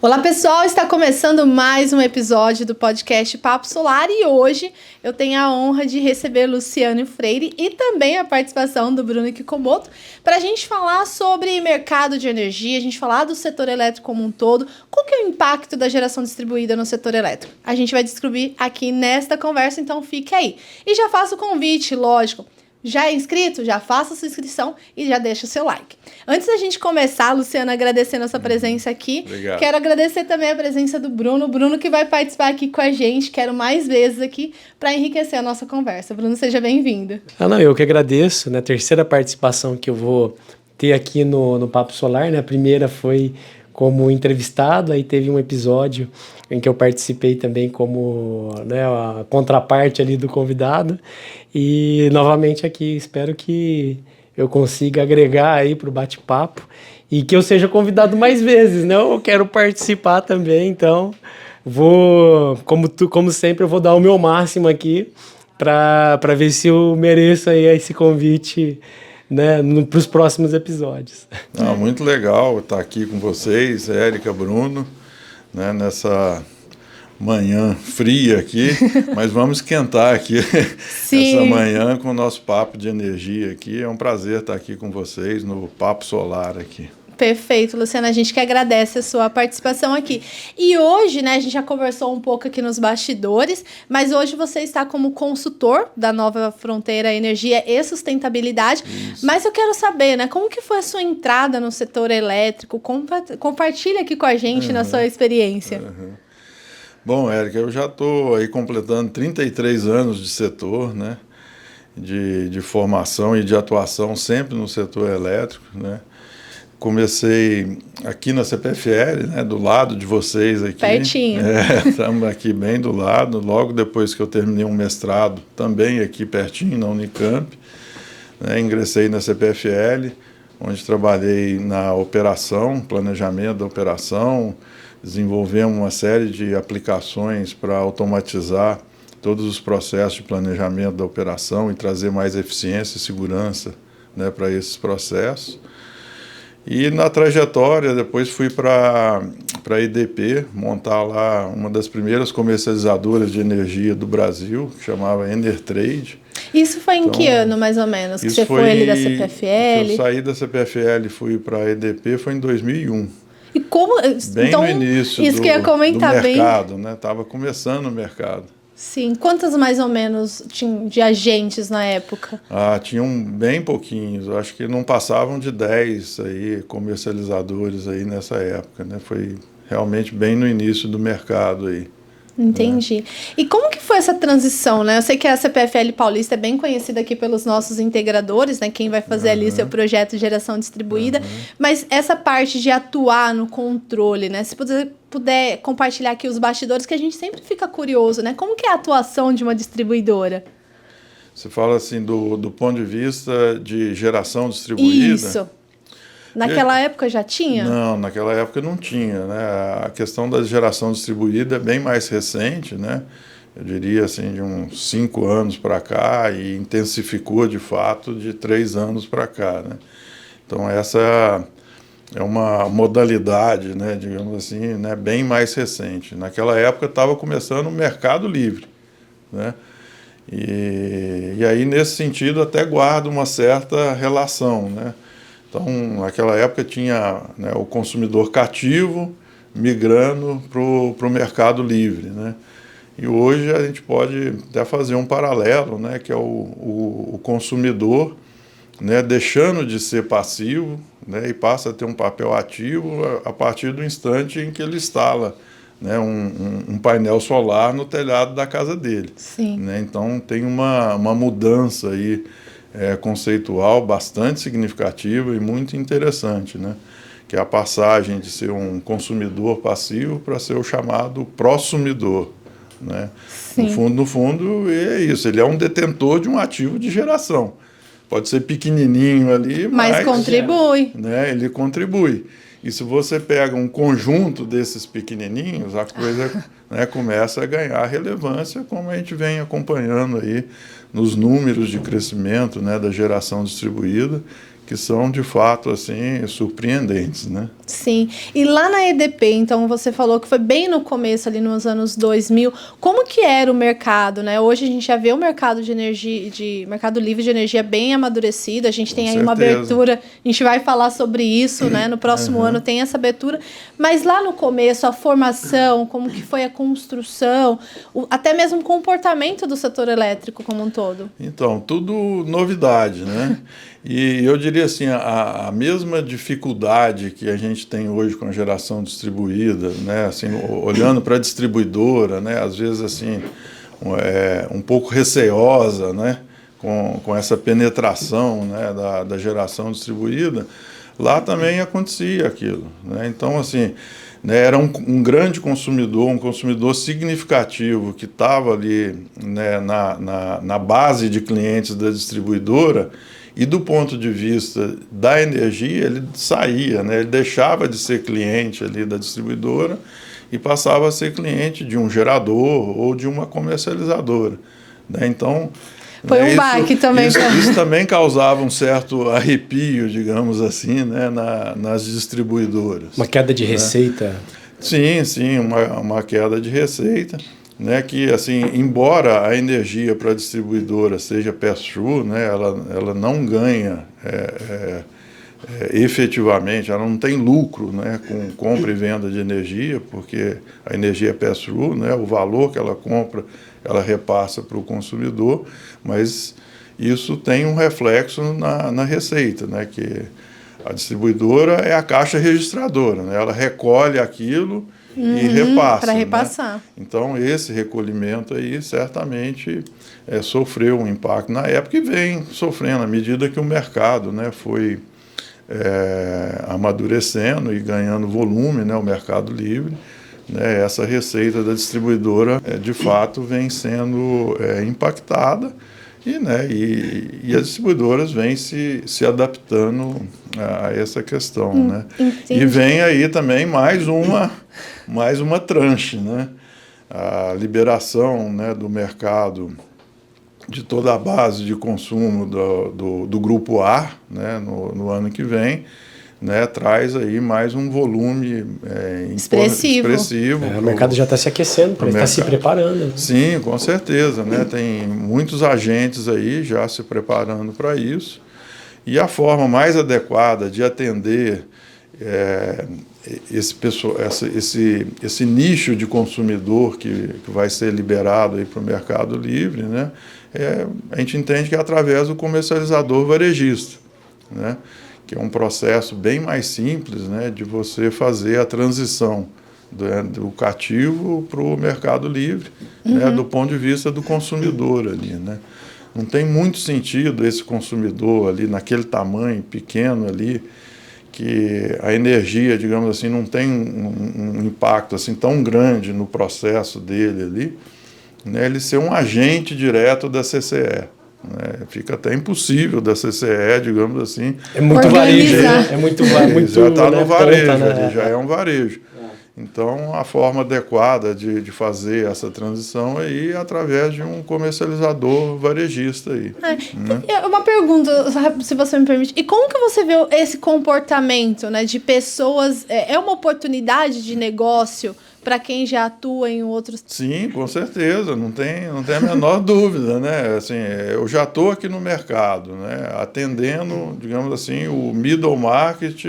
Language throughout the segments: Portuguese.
Olá pessoal, está começando mais um episódio do podcast Papo Solar e hoje eu tenho a honra de receber Luciano Freire e também a participação do Bruno Kikomoto para a gente falar sobre mercado de energia, a gente falar do setor elétrico como um todo, qual que é o impacto da geração distribuída no setor elétrico. A gente vai descobrir aqui nesta conversa, então fique aí. E já faço o convite, lógico. Já é inscrito? Já faça a sua inscrição e já deixa o seu like. Antes da gente começar, Luciano, agradecendo a sua presença aqui. Obrigado. Quero agradecer também a presença do Bruno. Bruno que vai participar aqui com a gente. Quero mais vezes aqui para enriquecer a nossa conversa. Bruno, seja bem-vindo. Eu que agradeço, né? Terceira participação que eu vou ter aqui no Papo Solar, né? A primeira foi como entrevistado, aí teve um episódio em que eu participei também como, né, a contraparte ali do convidado, e novamente aqui, espero que eu consiga agregar aí para o bate-papo e que eu seja convidado mais vezes, né? Eu quero participar também, então vou, como sempre, eu vou dar o meu máximo aqui para ver se eu mereço aí esse convite, né, para os próximos episódios. Muito legal estar aqui com vocês, Érica, Bruno, né, nessa manhã fria aqui, mas vamos esquentar aqui essa manhã com o nosso papo de energia aqui. É um prazer estar aqui com vocês no Papo Solar aqui. Perfeito, Luciana, a gente que agradece a sua participação aqui. E hoje, né, a gente já conversou um pouco aqui nos bastidores, mas hoje você está como consultor da Nova Fronteira Energia e Sustentabilidade. Isso. Mas eu quero saber, né, como que foi a sua entrada no setor elétrico? Compartilha aqui com a gente na sua experiência. Bom, Érica, eu já estou aí completando 33 anos de setor, né, de formação e de atuação sempre no setor elétrico, né. Comecei aqui na CPFL, né, do lado de vocês aqui. Pertinho. Estamos aqui bem do lado, logo depois que eu terminei um mestrado, também aqui pertinho, na Unicamp. Né, ingressei na CPFL, onde trabalhei na operação, planejamento da operação, desenvolvemos uma série de aplicações para automatizar todos os processos de planejamento da operação e trazer mais eficiência e segurança, né, para esses processos. E na trajetória, depois fui para a EDP, montar lá uma das primeiras comercializadoras de energia do Brasil, que chamava Enertrade. Isso foi em que ano, mais ou menos, que você foi ali da CPFL? Eu saí da CPFL e fui para a EDP, foi em 2001. E como... Bem então, no início isso que eu ia comentar, do mercado, né? Estava começando o mercado. Sim. Quantas mais ou menos tinham de agentes na época? Tinham bem pouquinhos. Eu acho que não passavam de 10 aí, comercializadores aí nessa época, né? Foi realmente bem no início do mercado aí. Entendi. E como que foi essa transição, né? Eu sei que a CPFL Paulista é bem conhecida aqui pelos nossos integradores, né? Quem vai fazer ali seu projeto de geração distribuída. Mas essa parte de atuar no controle, né? Se puder compartilhar aqui os bastidores, que a gente sempre fica curioso, né? Como que é a atuação de uma distribuidora? Você fala assim do ponto de vista de geração distribuída? Isso. Naquela época já tinha? Não, naquela época não tinha, né? A questão da geração distribuída é bem mais recente, né? Eu diria assim, de uns 5 anos para cá, e intensificou de fato de 3 anos para cá, né? Então essa é uma modalidade, né, digamos assim, né, bem mais recente. Naquela época estava começando o mercado livre, né? E aí nesse sentido até guarda uma certa relação, né? Então, naquela época tinha, né, o consumidor cativo migrando para o mercado livre, né? E hoje a gente pode até fazer um paralelo, né, que é o consumidor, né, deixando de ser passivo, né, e passa a ter um papel ativo a partir do instante em que ele instala, né, um painel solar no telhado da casa dele. Sim. Né? Então tem uma mudança aí, conceitual bastante significativa e muito interessante, né? Que é a passagem de ser um consumidor passivo para ser o chamado prosumidor, né? Sim. No fundo, é isso, ele é um detentor de um ativo de geração. Pode ser pequenininho ali, mas contribui. Né, ele contribui. E se você pega um conjunto desses pequenininhos, a coisa, né, começa a ganhar relevância, como a gente vem acompanhando aí nos números de crescimento, né, da geração distribuída, que são, de fato, assim, surpreendentes, né? Sim. E lá na EDP, então, você falou que foi bem no começo, ali nos anos 2000. Como que era o mercado, né? Hoje a gente já vê o mercado de energia, mercado livre de energia bem amadurecido. A gente tem aí uma abertura, a gente vai falar sobre isso, né? No próximo ano tem essa abertura. Mas lá no começo, a formação, como que foi a construção, até mesmo o comportamento do setor elétrico como um todo. Então, tudo novidade, né? E eu diria assim, a mesma dificuldade que a gente tem hoje com a geração distribuída, né? Assim, olhando para a distribuidora, né? Às vezes assim, um pouco receosa, né? Com essa penetração, né? da geração distribuída, lá também acontecia aquilo, né? Então, assim, né? Era um grande consumidor, um consumidor significativo que estava ali, né? na base de clientes da distribuidora. E do ponto de vista da energia, ele saía, né? Ele deixava de ser cliente ali da distribuidora e passava a ser cliente de um gerador ou de uma comercializadora, né? Então, foi um baque também. Isso também causava um certo arrepio, digamos assim, né? nas distribuidoras. Uma queda de receita. Sim, uma queda de receita. Né, que assim, embora a energia para a distribuidora seja pass-through, né, ela não ganha efetivamente, ela não tem lucro, né, com compra e venda de energia, porque a energia é pass-through, né, o valor que ela compra, ela repassa para o consumidor, mas isso tem um reflexo na receita, né, que a distribuidora é a caixa registradora, né, ela recolhe aquilo e repassa. Para repassar. Né? Então, esse recolhimento aí certamente sofreu um impacto na época e vem sofrendo à medida que o mercado, né, foi amadurecendo e ganhando volume, né, o mercado livre. Né, essa receita da distribuidora, de fato, vem sendo impactada. E as distribuidoras vêm se adaptando a essa questão. Né? E vem aí também mais uma tranche, né? A liberação, né, do mercado de toda a base de consumo do grupo A, né, no ano que vem, né, traz aí mais um volume expressivo. O mercado já está se aquecendo, está se preparando. Né? Sim, com certeza. Né, tem muitos agentes aí já se preparando para isso. E a forma mais adequada de atender esse nicho de consumidor que vai ser liberado para o mercado livre, né, a gente entende que é através do comercializador varejista, né, que é um processo bem mais simples, né, de você fazer a transição do cativo para o mercado livre, né, do ponto de vista do consumidor ali, né. Não tem muito sentido esse consumidor ali naquele tamanho pequeno ali, que a energia, digamos assim, não tem um impacto assim tão grande no processo dele ali, né, ele ser um agente direto da CCE. Fica até impossível da CCE, digamos assim. É muito varejo, né? É muito já está no varejo, né? já é um varejo. Então, a forma adequada de fazer essa transição aí é através de um comercializador varejista aí. Né? Uma pergunta, se você me permite. E como que você vê esse comportamento, né, de pessoas? É uma oportunidade de negócio para quem já atua em outros... Sim, com certeza, não tem a menor dúvida, né? Assim, eu já estou aqui no mercado, né, atendendo, digamos assim, o middle market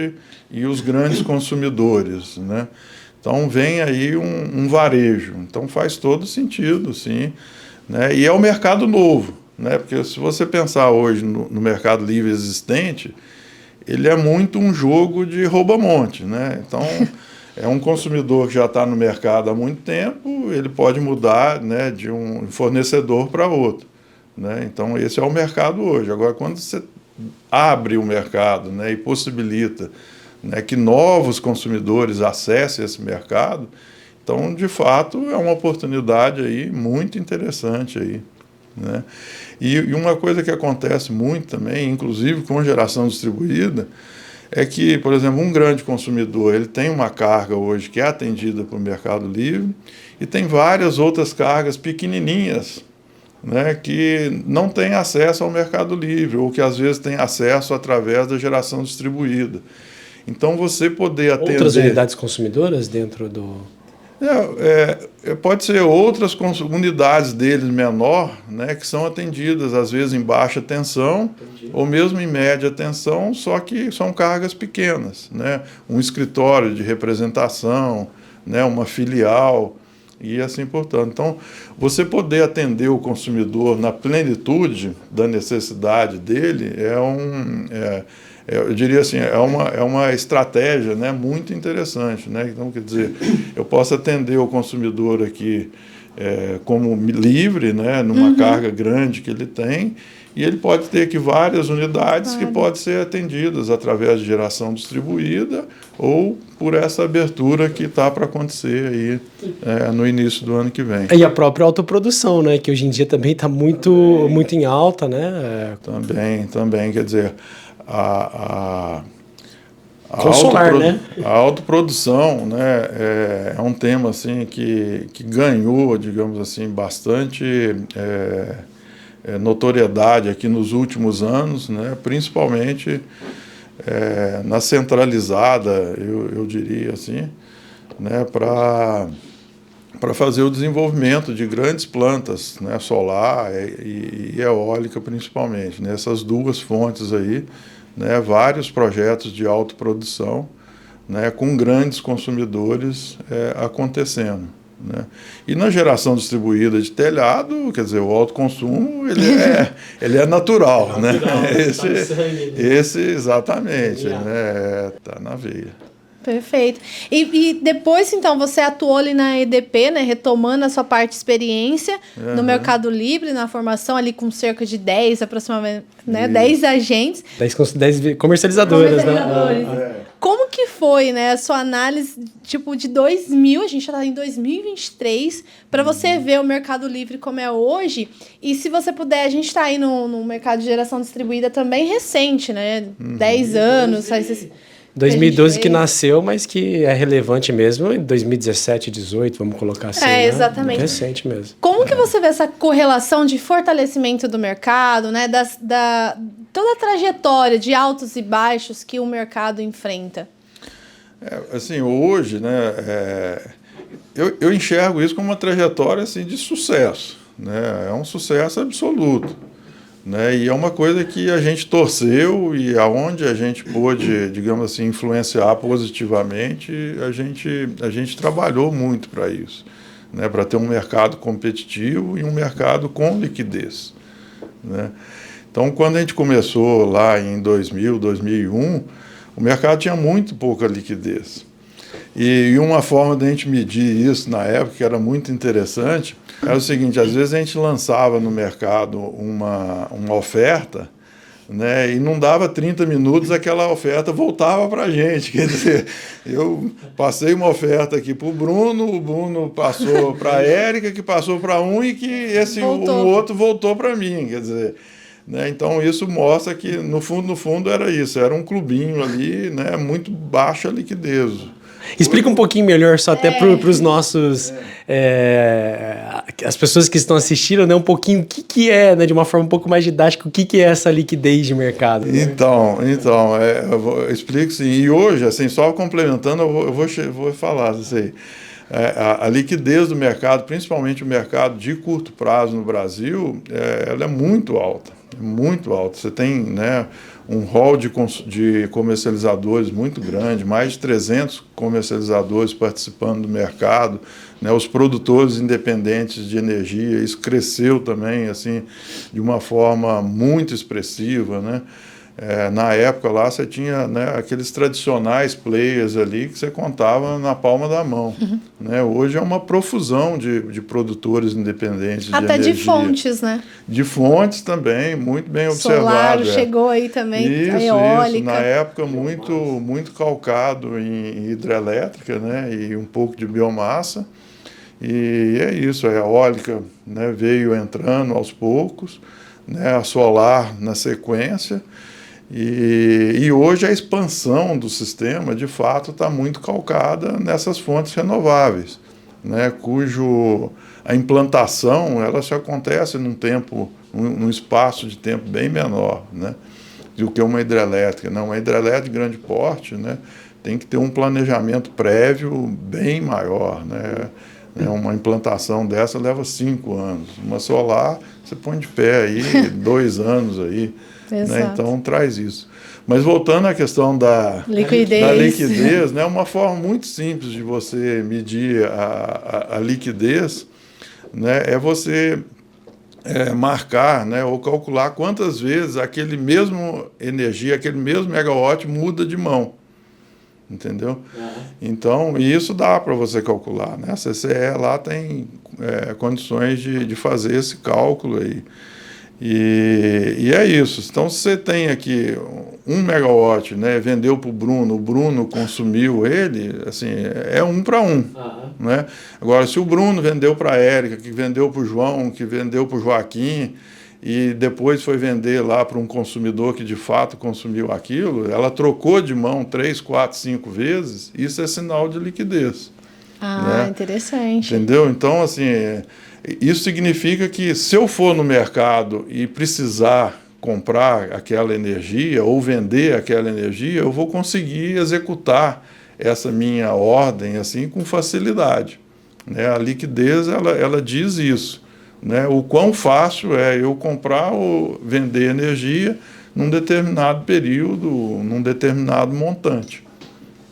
e os grandes consumidores, né? Então vem aí um varejo, então faz todo sentido, sim, né? E é um mercado novo, né? Porque se você pensar hoje no mercado livre existente, ele é muito um jogo de rouba-monte, né? Então é um consumidor que já está no mercado há muito tempo, ele pode mudar, né, de um fornecedor para outro, né? Então esse é o mercado hoje. Agora, quando você abre o mercado, né, e possibilita, né, que novos consumidores acessem esse mercado, então, de fato, é uma oportunidade aí muito interessante aí, né? E uma coisa que acontece muito também, inclusive com geração distribuída, é que, por exemplo, um grande consumidor, ele tem uma carga hoje que é atendida por Mercado Livre e tem várias outras cargas pequenininhas, né, que não tem acesso ao Mercado Livre, ou que às vezes tem acesso através da geração distribuída. Então, você poder atender... Outras unidades consumidoras dentro do... pode ser outras unidades deles menor, né, que são atendidas, às vezes, em baixa tensão, ou mesmo em média tensão, só que são cargas pequenas, né? Um escritório de representação, né, uma filial, e assim portanto. Então, você poder atender o consumidor na plenitude da necessidade dele eu diria assim, é uma estratégia, né, muito interessante, né? Então, quer dizer, eu posso atender o consumidor aqui como livre, né, numa carga grande que ele tem, e ele pode ter aqui várias unidades que podem ser atendidas através de geração distribuída ou por essa abertura que está para acontecer aí no início do ano que vem. E a própria autoprodução, né, que hoje em dia também está muito em alta, né? Também, quer dizer, a autoprodução, né, é um tema assim, que ganhou, digamos assim, bastante notoriedade aqui nos últimos anos, né, principalmente na centralizada, eu diria assim, né, para fazer o desenvolvimento de grandes plantas, né, solar e eólica principalmente, né, essas duas fontes aí, né, vários projetos de autoprodução, né, com grandes consumidores acontecendo, né. E na geração distribuída de telhado, quer dizer, o autoconsumo ele é natural, né? Esse exatamente, né, tá na veia. Perfeito. E depois, então, você atuou ali na EDP, né, retomando a sua parte de experiência no Mercado Livre, na formação ali com cerca de 10, aproximadamente, né, 10 agentes. 10 comercializadoras, né? Como que foi, né, a sua análise, tipo, de 2000, a gente já está em 2023, para você ver o Mercado Livre como é hoje, e se você puder, a gente está aí no mercado de geração distribuída também recente, né, 10 anos, 2012 que nasceu, mas que é relevante mesmo em 2017, 2018, vamos colocar assim. Exatamente. Né? Recente mesmo. Como que você vê essa correlação de fortalecimento do mercado, né? Toda a trajetória de altos e baixos que o mercado enfrenta? Assim, hoje, né, eu enxergo isso como uma trajetória assim, de sucesso, né? É um sucesso absoluto. Né? E é uma coisa que a gente torceu e aonde a gente pôde, digamos assim, influenciar positivamente, a gente trabalhou muito para isso, né? Para ter um mercado competitivo e um mercado com liquidez, né? Então, quando a gente começou lá em 2000, 2001, o mercado tinha muito pouca liquidez. E uma forma de a gente medir isso na época, que era muito interessante, era o seguinte: às vezes a gente lançava no mercado uma oferta, né, e não dava 30 minutos, aquela oferta voltava para a gente. Quer dizer, eu passei uma oferta aqui para o Bruno passou para a Érica, que passou para e que o outro voltou para mim. Quer dizer, né, então isso mostra que, no fundo, era isso, era um clubinho ali, né, muito baixa liquidez. Explica um pouquinho melhor, só até para os nossos... as pessoas que estão assistindo, né, um pouquinho o que é, né, de uma forma um pouco mais didática, o que é essa liquidez de mercado. Né? Então eu explico sim. E hoje, assim, só complementando, eu vou falar isso aí. A liquidez do mercado, principalmente o mercado de curto prazo no Brasil, ela é muito alta. Muito alta. Você tem, né, um hall de comercializadores muito grande, mais de 300 comercializadores participando do mercado, né, os produtores independentes de energia, isso cresceu também assim, de uma forma muito expressiva, né? Na época lá você tinha, né, aqueles tradicionais players ali que você contava na palma da mão. Né? Hoje é uma profusão de produtores independentes de energia. Até de fontes, né? De fontes também, muito bem observado. Solar chegou aí também, isso, a eólica. Isso, na época muito calcado em hidrelétrica, né, e um pouco de biomassa. E é isso, a eólica, né, veio entrando aos poucos, né, a solar na sequência. E hoje a expansão do sistema, de fato, está muito calcada nessas fontes renováveis. né, cujo a implantação ela só acontece num espaço de tempo bem menor, né, do que uma hidrelétrica. Não, uma hidrelétrica de grande porte, né, tem que ter um planejamento prévio bem maior, né. Uma implantação dessa leva 5 anos. Uma solar, você põe de pé aí 2 anos aí. Né? Então, traz isso. Mas voltando à questão da liquidez, né? Uma forma muito simples de você medir a liquidez, né? É você marcar, né? Ou calcular quantas vezes aquele mesmo energia, aquele mesmo megawatt muda de mão. Entendeu? Então, isso dá para você calcular, né? A CCE lá tem condições de fazer esse cálculo aí. E é isso. Então, se você tem aqui 1 megawatt, né, vendeu para o Bruno consumiu ele, assim, é 1 para 1. Né? Agora, se o Bruno vendeu para a Érica, que vendeu para o João, que vendeu para o Joaquim, e depois foi vender lá para um consumidor que de fato consumiu aquilo, ela trocou de mão 3, 4, 5 vezes, isso é sinal de liquidez. Né? Interessante. Entendeu? Então, assim, isso significa que se eu for no mercado e precisar comprar aquela energia ou vender aquela energia, eu vou conseguir executar essa minha ordem assim com facilidade. Né? A liquidez, ela diz isso. Né? O quão fácil é eu comprar ou vender energia num determinado período, num determinado montante.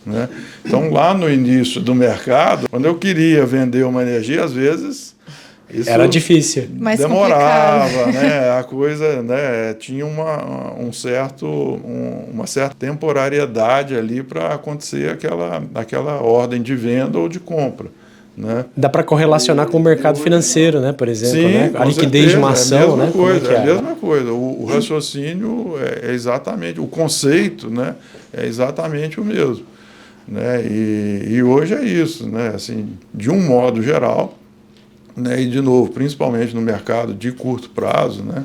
Né? Então, lá no início do mercado, quando eu queria vender uma energia, às vezes isso era difícil, demorava, né? A coisa, né, tinha uma certa temporariedade ali para acontecer aquela ordem de venda ou de compra. Né? Dá para correlacionar com o mercado financeiro, né? Por exemplo, sim, né? A liquidez de uma ação, né? É a mesma coisa. O raciocínio é exatamente, o conceito, né? É exatamente o mesmo. Né? E hoje é isso, né? Assim, de um modo geral, né? E de novo, principalmente no mercado de curto prazo, né?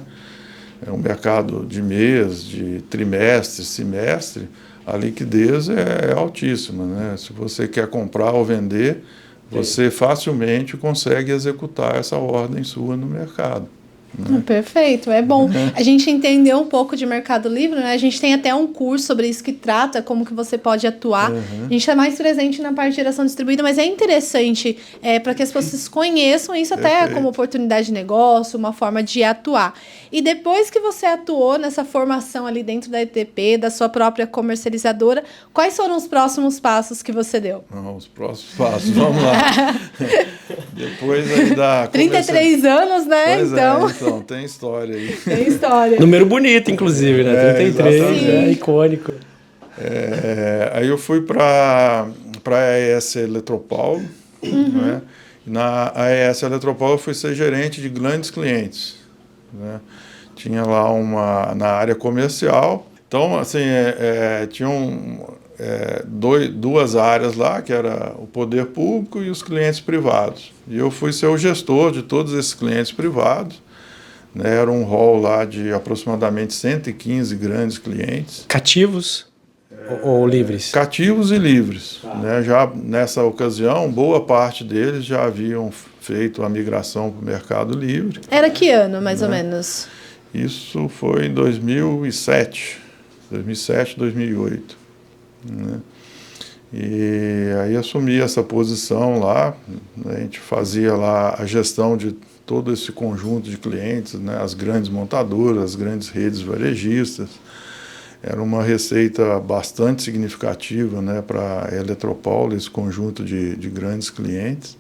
É um mercado de mês, de trimestre, semestre, a liquidez é altíssima. Né? Se você quer comprar ou vender, você facilmente consegue executar essa ordem sua no mercado. Né? Perfeito, é bom. A gente entendeu um pouco de Mercado Livre, né? A gente tem até um curso sobre isso que trata como que você pode atuar. A gente está mais presente na parte de geração distribuída, mas é interessante para que as pessoas conheçam isso até como oportunidade de negócio, uma forma de atuar. E depois que você atuou nessa formação ali dentro da ETP, da sua própria comercializadora, quais foram os próximos passos que você deu? Os próximos passos, vamos lá. Depois aí da 33 anos, né? Pois então, tem história aí. Tem história. Número bonito, inclusive, né? 33, icônico. Aí eu fui para a AES Eletropaulo. Né? Na AES Eletropaulo eu fui ser gerente de grandes clientes. Né? Tinha lá na área comercial. Então, assim, tinham duas áreas lá, que era o poder público e os clientes privados. E eu fui ser o gestor de todos esses clientes privados. Né? Era um hall lá de aproximadamente 115 grandes clientes. Cativos ou livres? Cativos e livres. Né? Já nessa ocasião, boa parte deles já haviam feito a migração para o Mercado Livre. Era que ano, mais ou menos? Isso foi em 2007, 2008. Né? E aí assumi essa posição lá, né? A gente fazia lá a gestão de todo esse conjunto de clientes, né? As grandes montadoras, as grandes redes varejistas. Era uma receita bastante significativa, né, para a Eletropaulo, esse conjunto de grandes clientes.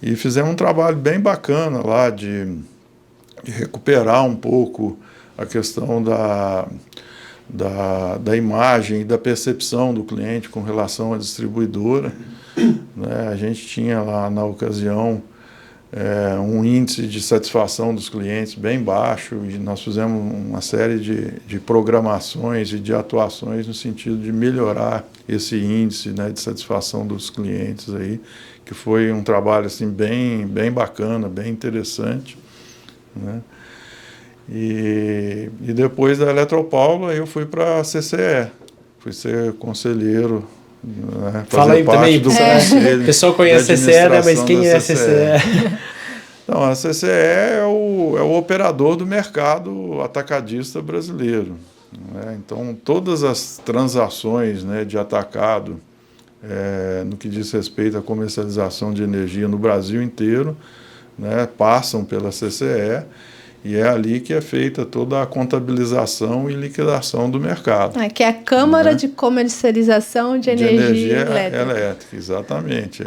E fizemos um trabalho bem bacana lá de recuperar um pouco a questão da imagem e da percepção do cliente com relação à distribuidora. Né? A gente tinha lá, na ocasião, um índice de satisfação dos clientes bem baixo e nós fizemos uma série de programações e de atuações no sentido de melhorar esse índice, né, de satisfação dos clientes aí, que foi um trabalho assim, bem bacana, bem interessante. Né? E depois da Eletropaulo eu fui para a CCE, fui ser conselheiro Né, fala aí também, o pessoal conhece a CCE, né, mas quem é a CCE? Então, a CCE é o operador do mercado atacadista brasileiro. Né? Então, todas as transações, né, de atacado, no que diz respeito à comercialização de energia no Brasil inteiro, né, passam pela CCE, e é ali que é feita toda a contabilização e liquidação do mercado. Que é a Câmara de Comercialização de Energia Elétrica. Exatamente.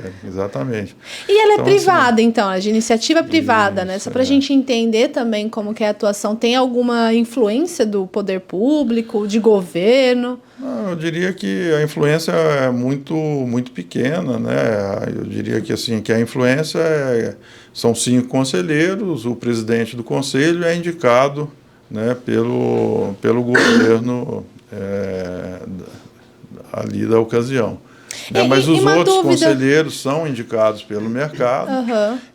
E ela é privada, então, é de iniciativa privada, né? Só para a gente entender também como que é a atuação. Tem alguma influência do poder público, de governo? Não, eu diria que a influência é muito pequena, né? Eu diria que assim, que a influência são 5 conselheiros, o presidente do conselho é indicado, né, pelo governo ali da ocasião. Mas os outros conselheiros são indicados pelo mercado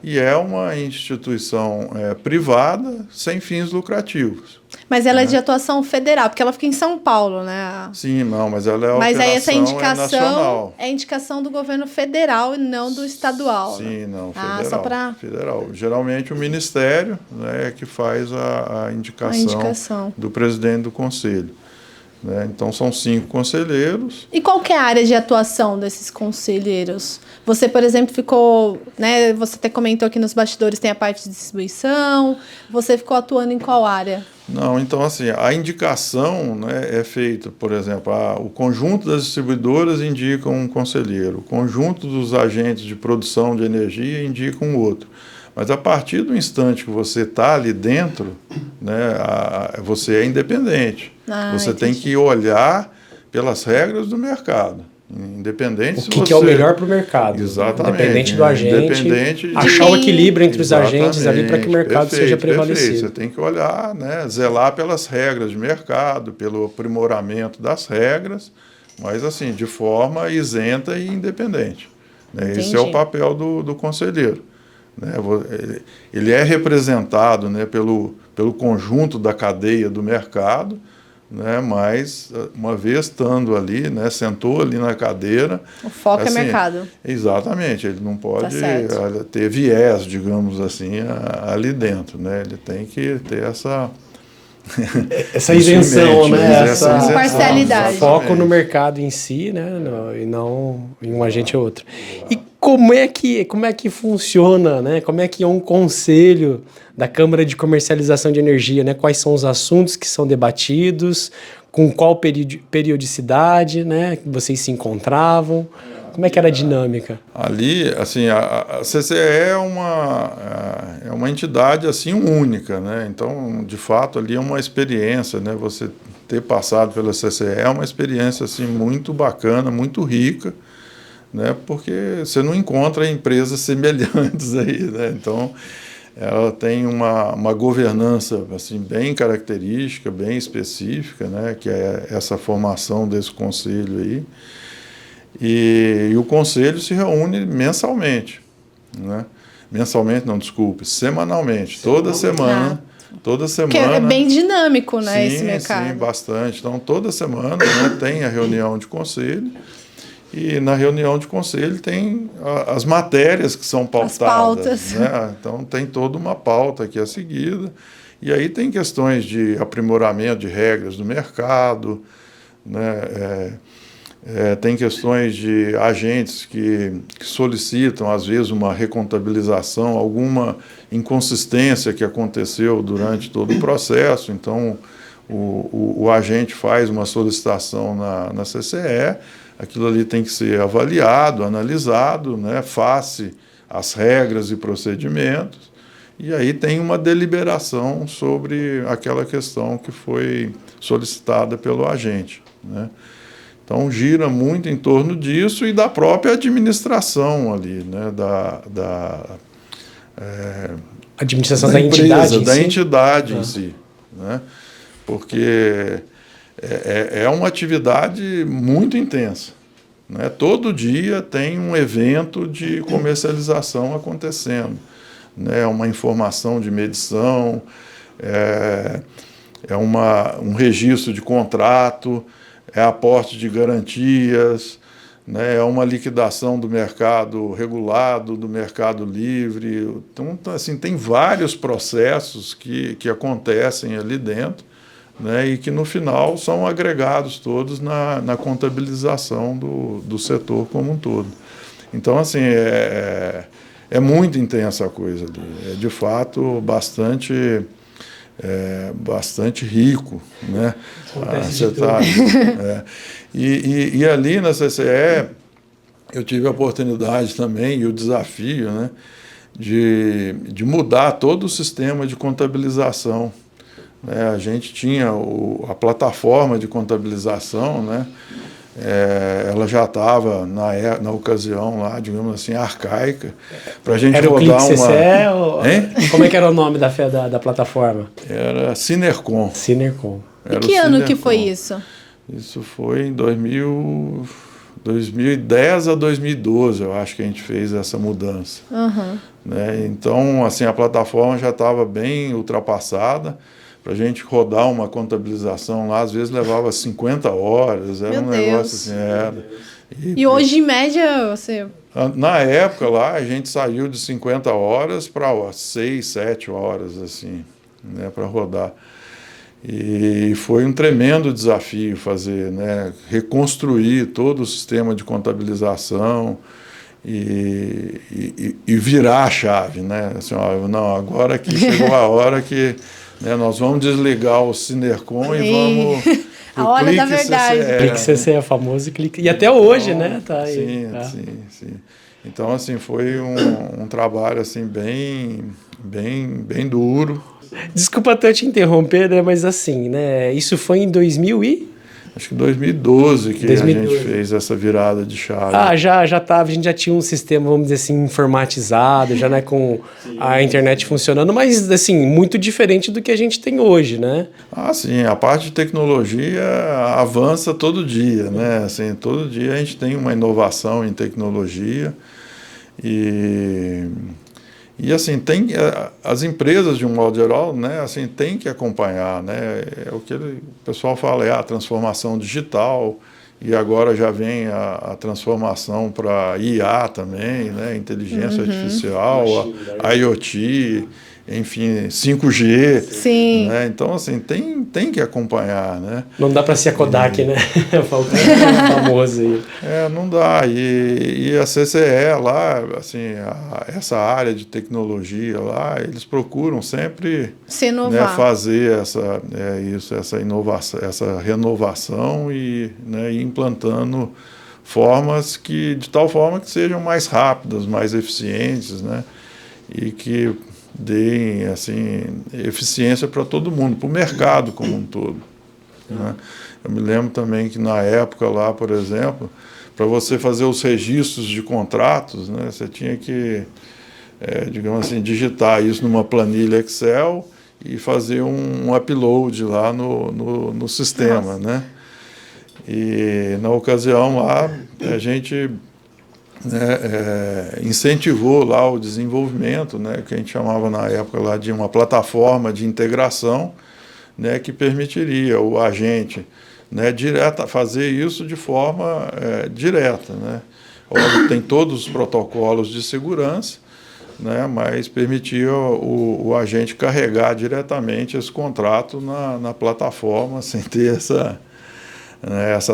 e é uma instituição privada sem fins lucrativos. Mas ela é de atuação federal, porque ela fica em São Paulo, né? Sim, não, mas ela é Mas aí essa indicação nacional. É indicação do governo federal e não do estadual. Sim, né? não, federal. Só pra... Federal. Geralmente o Ministério, né, é que faz a indicação do presidente do conselho. Né? Então são 5 conselheiros. E qual que é a área de atuação desses conselheiros? Você, por exemplo, ficou, né? Você até comentou aqui nos bastidores, tem a parte de distribuição. Você ficou atuando em qual área? Não, então assim, a indicação, né, é feita, por exemplo, o conjunto das distribuidoras indica um conselheiro, o conjunto dos agentes de produção de energia indica um outro. Mas a partir do instante que você está ali dentro, né, você é independente. Você tem que olhar pelas regras do mercado. Independente o que é o melhor para o mercado. Exatamente. Independente do agente. Achar o equilíbrio entre os agentes ali para que o mercado seja prevalecido. Você tem que olhar, né, zelar pelas regras de mercado, pelo aprimoramento das regras, mas assim, de forma isenta e independente. Né? Esse é o papel do conselheiro. Né? Ele é representado, né, pelo conjunto da cadeia do mercado, né, mas uma vez estando ali, né, sentou ali na cadeira... O foco é mercado. Exatamente, ele não pode ter viés, digamos assim, ali dentro. Né? Ele tem que ter essa isenção, né? Essa parcialidade. Foco no mercado em si, né? E não em um agente ou outro. E como é que funciona, né? Como é que é um conselho da Câmara de Comercialização de Energia, né? Quais são os assuntos que são debatidos, com qual periodicidade, né, que vocês se encontravam? Como é que era a dinâmica? Ali, assim, a CCE é uma entidade assim única, né? Então, de fato, ali é uma experiência, né? Você ter passado pela CCE é uma experiência assim muito bacana, muito rica, né? Porque você não encontra empresas semelhantes aí, né? Então, ela tem uma governança assim bem característica, bem específica, né? Que é essa formação desse conselho aí. E o conselho se reúne mensalmente, né? Mensalmente, não, desculpe, semanalmente, toda semana. Que é bem dinâmico, né, sim, esse mercado. Sim, bastante. Então, toda semana, né, tem a reunião de conselho e na reunião de conselho tem as matérias que são pautadas. As pautas. Né? Então, tem toda uma pauta que é seguida. E aí tem questões de aprimoramento de regras do mercado, né? Tem questões de agentes que solicitam, às vezes, uma recontabilização, alguma inconsistência que aconteceu durante todo o processo. Então, o agente faz uma solicitação na CCE, aquilo ali tem que ser avaliado, analisado, né, face às regras e procedimentos, e aí tem uma deliberação sobre aquela questão que foi solicitada pelo agente, né? Então, gira muito em torno disso e da própria administração ali, né? Administração da entidade da entidade em si, né? Porque é uma atividade muito intensa, né? Todo dia tem um evento de comercialização acontecendo, né? Uma informação de medição, um registro de contrato, aporte de garantias, né? É uma liquidação do mercado regulado, do mercado livre. Então, assim, tem vários processos que acontecem ali dentro, né? E que no final são agregados todos na contabilização do setor como um todo. Então, assim, é muito intensa a coisa ali. É, de fato, bastante rico, né? E ali na CCE eu tive a oportunidade também e o desafio, né, de mudar todo o sistema de contabilização. A gente tinha a plataforma de contabilização, né? Ela já estava na ocasião lá, digamos assim, arcaica, para a gente era rodar o CCE, como é que era o nome da plataforma? Era Synercom. Synercom. E que ano que foi isso? Isso foi em 2010 a 2012, eu acho que a gente fez essa mudança. Uhum. Né? Então, assim, a plataforma já estava bem ultrapassada. Para a gente rodar uma contabilização lá, às vezes levava 50 horas, era Meu negócio Deus. assim. E hoje, em média, você... Na época lá, a gente saiu de 50 horas para 6, 7 horas, assim, né, para rodar. E foi um tremendo desafio fazer, né, reconstruir todo o sistema de contabilização e virar a chave, né? Assim, ó, não, agora que chegou a hora que, né, nós vamos desligar o Synercom e vamos... A hora da verdade. Clique CCE é famoso clique. E até hoje, né? Tá aí. Sim. Então, assim, foi um trabalho assim, bem duro. Desculpa até te interromper, né? Mas assim, né? Isso foi em 2000 Acho que 2012 que 2012. A gente fez essa virada de chave. Já tava, a gente já tinha um sistema, vamos dizer assim, informatizado, já, né, com a internet funcionando, mas assim, muito diferente do que a gente tem hoje, né? Sim, a parte de tecnologia avança todo dia, né? Assim, todo dia a gente tem uma inovação em tecnologia e assim, as empresas, de um modo geral, né, assim, tem que acompanhar, né? É o que o pessoal fala, a transformação digital, e agora já vem a transformação para IA também, né? Inteligência artificial, a IoT, enfim, 5G. Sim. Né? Então, assim, tem que acompanhar, né? Não dá para ser a Kodak, né? Faltando famoso aí. Não dá. E a CCE lá, assim, essa área de tecnologia lá, eles procuram sempre se inovar, né, fazer essa inovação, essa renovação e, né, ir implantando formas de tal forma que sejam mais rápidas, mais eficientes, né? E que deem, assim, eficiência para todo mundo, para o mercado como um todo. Né? Eu me lembro também que na época lá, por exemplo, para você fazer os registros de contratos, né, você tinha que, digamos assim, digitar isso numa planilha Excel e fazer um upload lá no sistema, né? E na ocasião lá, a gente incentivou lá o desenvolvimento, né, que a gente chamava na época lá de uma plataforma de integração, né, que permitiria o agente, né, fazer isso de forma direta, né. Óbvio, tem todos os protocolos de segurança, né, mas permitia o agente carregar diretamente esse contrato na plataforma sem ter essa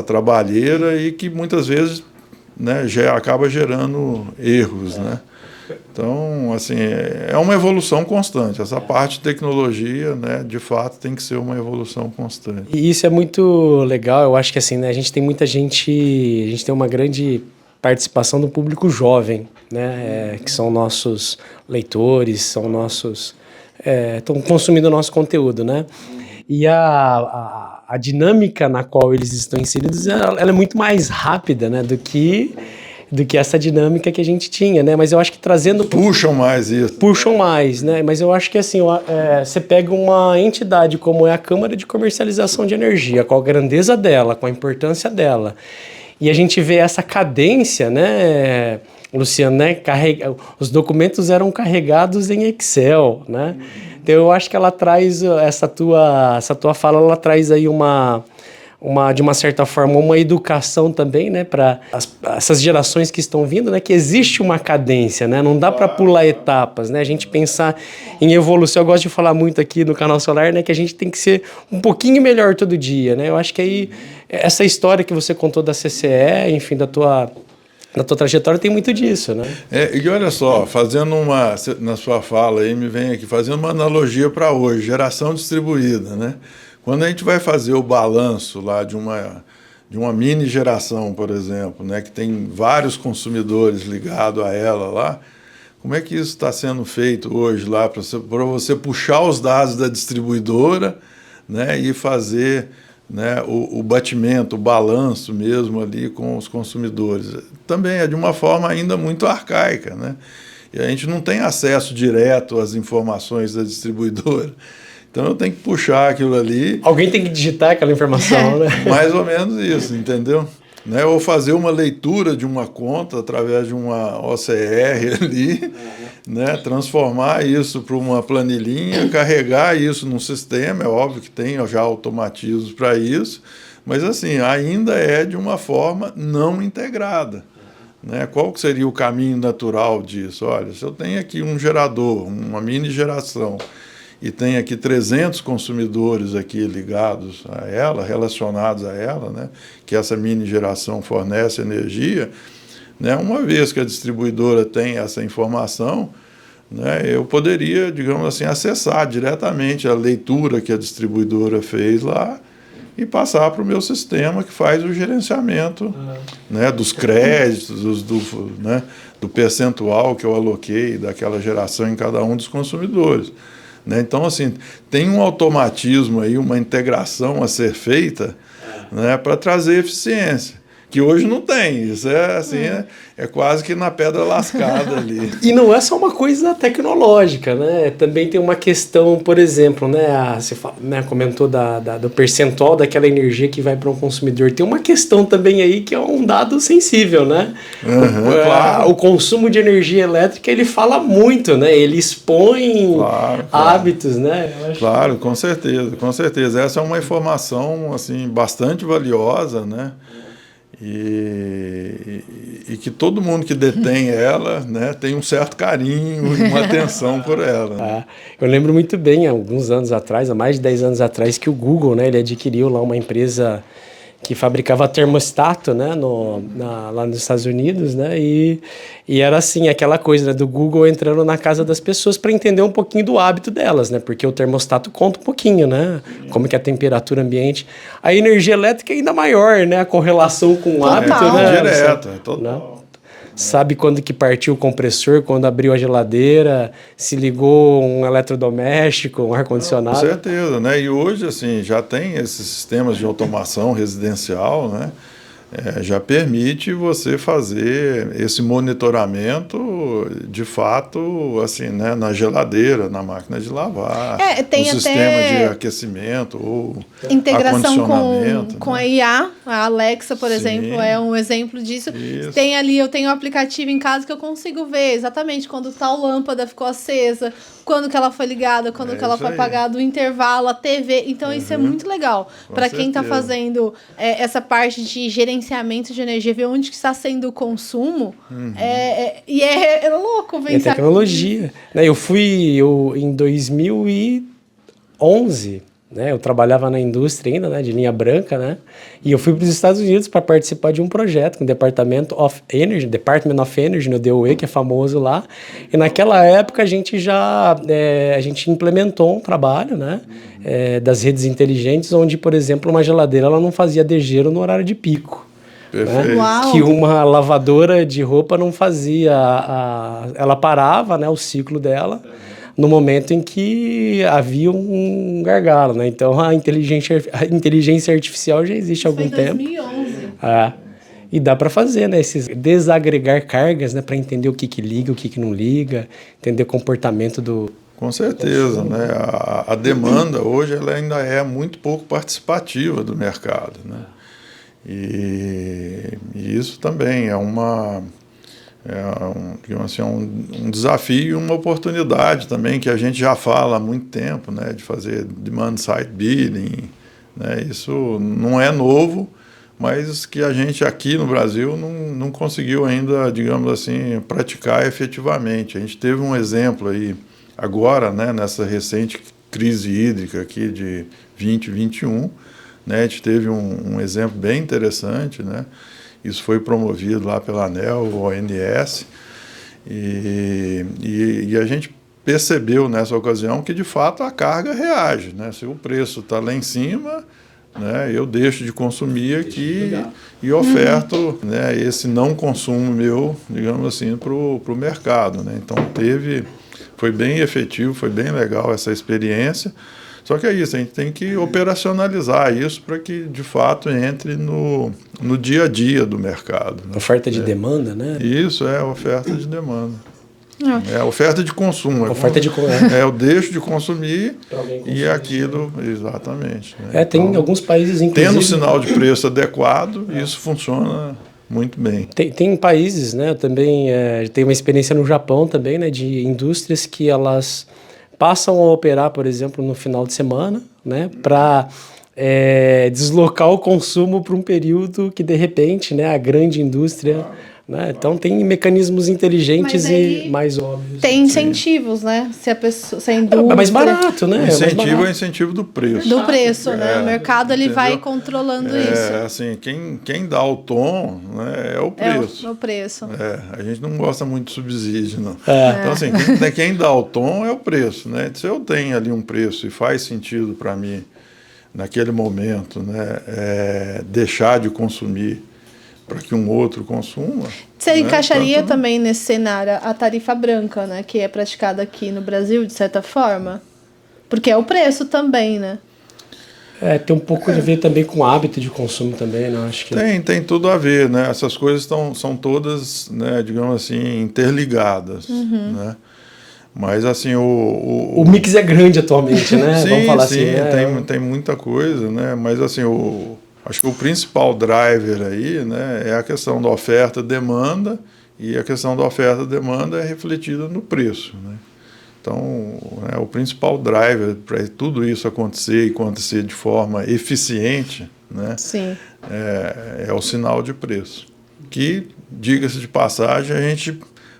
trabalheira e que muitas vezes, né, já acaba gerando erros, né? Então, assim, é uma evolução constante. Essa parte de tecnologia, né, de fato, tem que ser uma evolução constante. E isso é muito legal. Eu acho que assim, né, a gente tem uma grande participação do público jovem, né, que são nossos leitores, são nossos estão consumindo o nosso conteúdo, né? E a dinâmica na qual eles estão inseridos, ela é muito mais rápida, né, do que essa dinâmica que a gente tinha, né? Mas eu acho que trazendo... Puxam mais isso. Puxam mais, né? Mas eu acho que assim, você pega uma entidade como é a Câmara de Comercialização de Energia, com a grandeza dela, com a importância dela, e a gente vê essa cadência, né, Luciano, né? Os documentos eram carregados em Excel, né? Então eu acho que ela traz essa tua fala, ela traz aí uma de uma certa forma, uma educação também, né, para essas gerações que estão vindo, né, que existe uma cadência, né, não dá para pular etapas, né, a gente pensar em evolução. Eu gosto de falar muito aqui no Canal Solar, né, que a gente tem que ser um pouquinho melhor todo dia, né. Eu acho que aí essa história que você contou da CCE, enfim, da tua trajetória tem muito disso, né? E olha só, na sua fala aí, me vem aqui, fazendo uma analogia para hoje, geração distribuída, né? Quando a gente vai fazer o balanço lá de uma mini geração, por exemplo, né, que tem vários consumidores ligados a ela lá, como é que isso está sendo feito hoje lá para você puxar os dados da distribuidora, né, e fazer, né, o batimento, o balanço mesmo ali com os consumidores? Também é de uma forma ainda muito arcaica, né? E a gente não tem acesso direto às informações da distribuidora. Então eu tenho que puxar aquilo ali. Alguém tem que digitar aquela informação, né? Mais ou menos isso, entendeu? Né? Ou fazer uma leitura de uma conta através de uma OCR ali, né? Transformar isso para uma planilhinha, carregar isso num sistema. É óbvio que tem já automatismos para isso, mas assim, ainda é de uma forma não integrada. Né? Qual que seria o caminho natural disso? Olha, se eu tenho aqui um gerador, uma mini geração, e tem aqui 300 consumidores aqui ligados a ela, relacionados a ela, né, que essa mini geração fornece energia, né, uma vez que a distribuidora tem essa informação, né, eu poderia, digamos assim, acessar diretamente a leitura que a distribuidora fez lá e passar para o meu sistema que faz o gerenciamento, né, dos créditos, do percentual que eu aloquei daquela geração em cada um dos consumidores. Né? Então, assim, tem um automatismo aí, uma integração a ser feita, né, para trazer eficiência, que hoje não tem. Isso é assim, é quase que na pedra lascada ali. E não é só uma coisa tecnológica, né? Também tem uma questão, por exemplo, né? Você comentou do percentual daquela energia que vai para um consumidor. Tem uma questão também aí que é um dado sensível, né? Claro. O consumo de energia elétrica, ele fala muito, né? Ele expõe hábitos, né? Claro, com certeza, com certeza. Essa é uma informação assim, bastante valiosa, né? E que todo mundo que detém ela, né, tem um certo carinho e uma atenção por ela. Né? Eu lembro muito bem, há alguns anos atrás, há mais de 10 anos atrás, que o Google, né, ele adquiriu lá uma empresa que fabricava termostato, né, lá nos Estados Unidos, né, e era assim, aquela coisa, né, do Google entrando na casa das pessoas para entender um pouquinho do hábito delas, né, porque o termostato conta um pouquinho, né, como que é a temperatura ambiente. A energia elétrica é ainda maior, né, a correlação com o hábito, né. Direto, total. Né? Sabe quando que partiu o compressor, quando abriu a geladeira, se ligou um eletrodoméstico, um ar-condicionado. Com certeza, né? E hoje, assim, já tem esses sistemas de automação residencial, né? Já permite você fazer esse monitoramento, de fato, assim, né? Na geladeira, na máquina de lavar, tem no sistema de aquecimento ou integração acondicionamento, com né? a IA, a Alexa, por exemplo, é um exemplo disso. Tem ali, eu tenho um aplicativo em casa que eu consigo ver exatamente quando tal lâmpada ficou acesa, quando que ela foi ligada, quando que ela foi apagada, o intervalo, a TV. Então, isso é muito legal. Para quem está fazendo essa parte de gerenciamento de energia, ver onde que está sendo o consumo. E é louco pensar. É tecnologia. Eu em 2011... né, eu trabalhava na indústria ainda, né, de linha branca, né, e eu fui para os Estados Unidos para participar de um projeto com o Department of Energy, no DOE, que é famoso lá, e naquela época a gente implementou um trabalho, né, das redes inteligentes, onde, por exemplo, uma geladeira ela não fazia degelo no horário de pico. Né? Que uma lavadora de roupa não fazia, ela parava, né, o ciclo dela, no momento em que havia um gargalo, né? Então a inteligência artificial já existe há algum tempo. 2011. E dá para fazer, né? Esses desagregar cargas, né? Para entender o que liga, o que não liga, entender o comportamento do. Com certeza, né? A demanda hoje ela ainda é muito pouco participativa do mercado, né? E isso também é um desafio e uma oportunidade também que a gente já fala há muito tempo, né, de fazer demand side bidding, né? Isso não é novo, mas que a gente aqui no Brasil não conseguiu ainda, digamos assim, praticar efetivamente. A gente teve um exemplo aí agora, né, nessa recente crise hídrica aqui de 2021, né, a gente teve um exemplo bem interessante, né? Isso foi promovido lá pela ANEEL, ONS, e a gente percebeu nessa ocasião que de fato a carga reage, né? Se o preço está lá em cima, né, eu deixo de consumir aqui e oferto, né, esse não consumo meu, digamos assim, para o mercado, né? Então foi bem efetivo, foi bem legal essa experiência. Só que é isso, a gente tem que operacionalizar isso para que de fato entre no dia a dia do mercado, né? Oferta de demanda, né? Isso é oferta de demanda. É oferta de consumo. Eu deixo de consumir e aquilo, exatamente. Né? Tem então, alguns países, inclusive... Tendo sinal de preço adequado, isso funciona muito bem. Tem países, né? Eu também tenho uma experiência no Japão também, né? De indústrias que elas passam a operar, por exemplo, no final de semana, né? Para deslocar o consumo para um período que, de repente, né? A grande indústria... Né? Então tem mecanismos inteligentes e mais óbvios. Tem incentivos, né? Se a indústria... É mais barato, né? O incentivo é o incentivo do preço. Do preço, né? O mercado ele vai controlando isso. Assim, quem dá o tom, né, é o preço. É o preço. A gente não gosta muito de subsídio, não. Então, assim, quem dá o tom é o preço, né? Se eu tenho ali um preço e faz sentido para mim, naquele momento, né, deixar de consumir para que um outro consuma. Você encaixaria também nesse cenário a tarifa branca, né, que é praticada aqui no Brasil, de certa forma? Porque é o preço também, né? Tem um pouco a ver também com o hábito de consumo também, né? Acho que... Tem tudo a ver, né? Essas coisas são todas, né, digamos assim, interligadas, né? Mas, assim, o mix é grande atualmente, né? Sim, vamos falar assim, assim. Tem muita coisa, né? Mas, assim, acho que o principal driver aí, né, é a questão da oferta-demanda, e a questão da oferta-demanda é refletida no preço, né? Então, né, o principal driver para tudo isso acontecer e acontecer de forma eficiente, né, Sim. É o sinal de preço, que, diga-se de passagem, a gente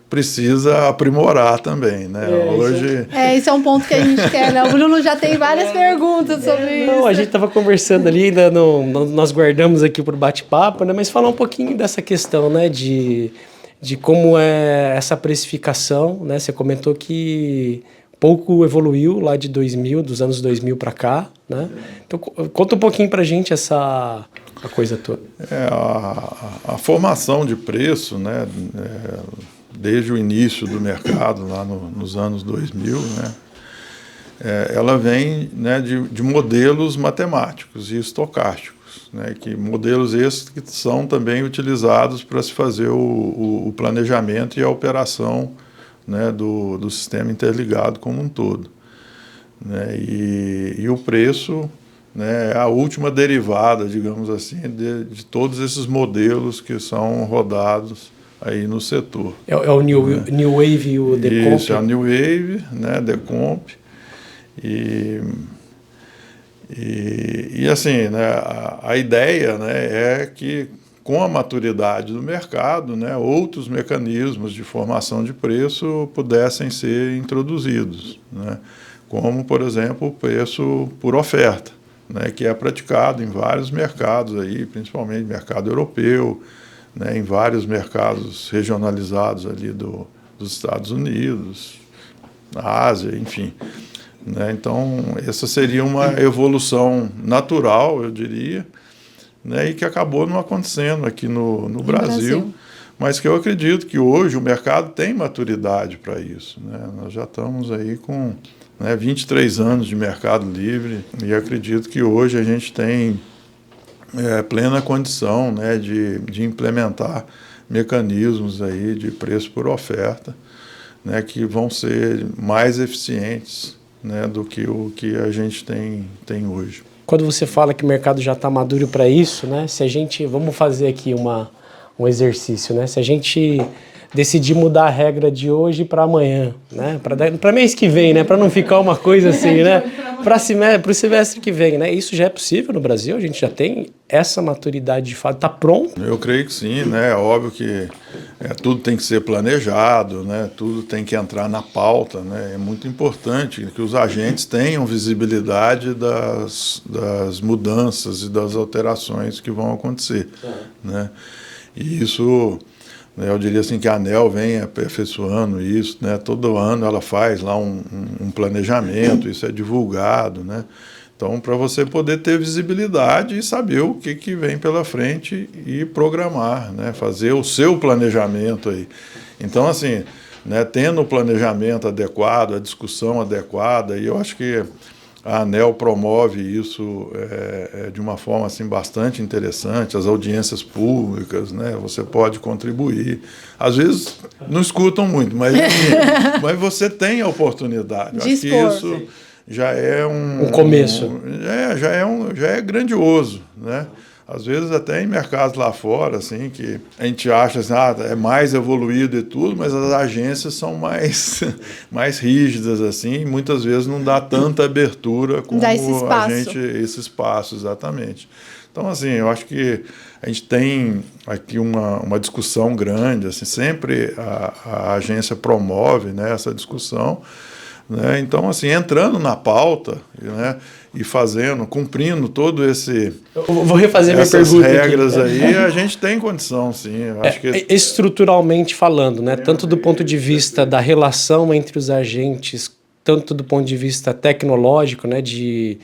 precisa aprimorar também, né? Hoje... Esse é um ponto que a gente quer, né? O Bruno já tem várias perguntas sobre isso. A gente estava conversando ali, ainda nós guardamos aqui para o bate-papo, né? Mas falar um pouquinho dessa questão, né? De como é essa precificação, né? Você comentou que pouco evoluiu lá dos anos 2000 para cá, né? Então, conta um pouquinho para a gente a coisa toda. A formação de preço, né? Desde o início do mercado, lá nos anos 2000, né, ela vem, né, de modelos matemáticos e estocásticos, né, modelos esses que são também utilizados para se fazer o planejamento e a operação, né, do sistema interligado como um todo, né, e o preço, né, é a última derivada, digamos assim, de todos esses modelos que são rodados aí no setor. É o New Wave e o Decomp? Isso, é o New Wave, né, Decomp. E assim, né, a ideia, né, é que com a maturidade do mercado, né, outros mecanismos de formação de preço pudessem ser introduzidos, né, como, por exemplo, o preço por oferta, né, que é praticado em vários mercados, aí, principalmente mercado europeu, né, em vários mercados regionalizados ali dos Estados Unidos, na Ásia, enfim. Né, então, essa seria uma evolução natural, eu diria, né, e que acabou não acontecendo aqui no Brasil, mas que eu acredito que hoje o mercado tem maturidade para isso, né? Nós já estamos aí com, né, 23 anos de mercado livre e acredito que hoje a gente tem plena condição, né, de implementar mecanismos aí de preço por oferta, né, que vão ser mais eficientes, né, do que o que a gente tem hoje. Quando você fala que o mercado já está maduro para isso, né, se a gente, vamos fazer aqui um exercício, né, se a gente decidir mudar a regra de hoje para amanhã, né, para mês que vem, né, para não ficar uma coisa assim, né, para o semestre que vem, né? Isso já é possível no Brasil? A gente já tem essa maturidade de fato? Está pronto? Eu creio que sim, né? É óbvio que tudo tem que ser planejado, né? Tudo tem que entrar na pauta, né? É muito importante que os agentes tenham visibilidade das mudanças e das alterações que vão acontecer, né? E isso, eu diria assim que a ANEEL vem aperfeiçoando isso, né? Todo ano ela faz lá um planejamento, isso é divulgado, né? Então, para você poder ter visibilidade e saber o que vem pela frente e programar, né? Fazer o seu planejamento aí. Então, assim, né, tendo o planejamento adequado, a discussão adequada, e eu acho que a ANEEL promove isso de uma forma assim, bastante interessante, as audiências públicas, né? Você pode contribuir. Às vezes não escutam muito, mas você tem a oportunidade. Acho que isso já é um começo. Já é grandioso, né? Às vezes até em mercados lá fora, assim, que a gente acha assim, é mais evoluído e tudo, mas as agências são mais rígidas, assim, e muitas vezes não dá tanta abertura como esse espaço, exatamente. Então, assim, eu acho que a gente tem aqui uma discussão grande, assim, sempre a agência promove, né, essa discussão, né? Então, assim, entrando na pauta, né, e cumprindo todo esse... Eu vou refazer minha pergunta regras aqui. Aí, a gente tem condição, sim. Eu acho que... Estruturalmente falando, né, tanto do ponto de vista da relação entre os agentes, tanto do ponto de vista tecnológico, né, de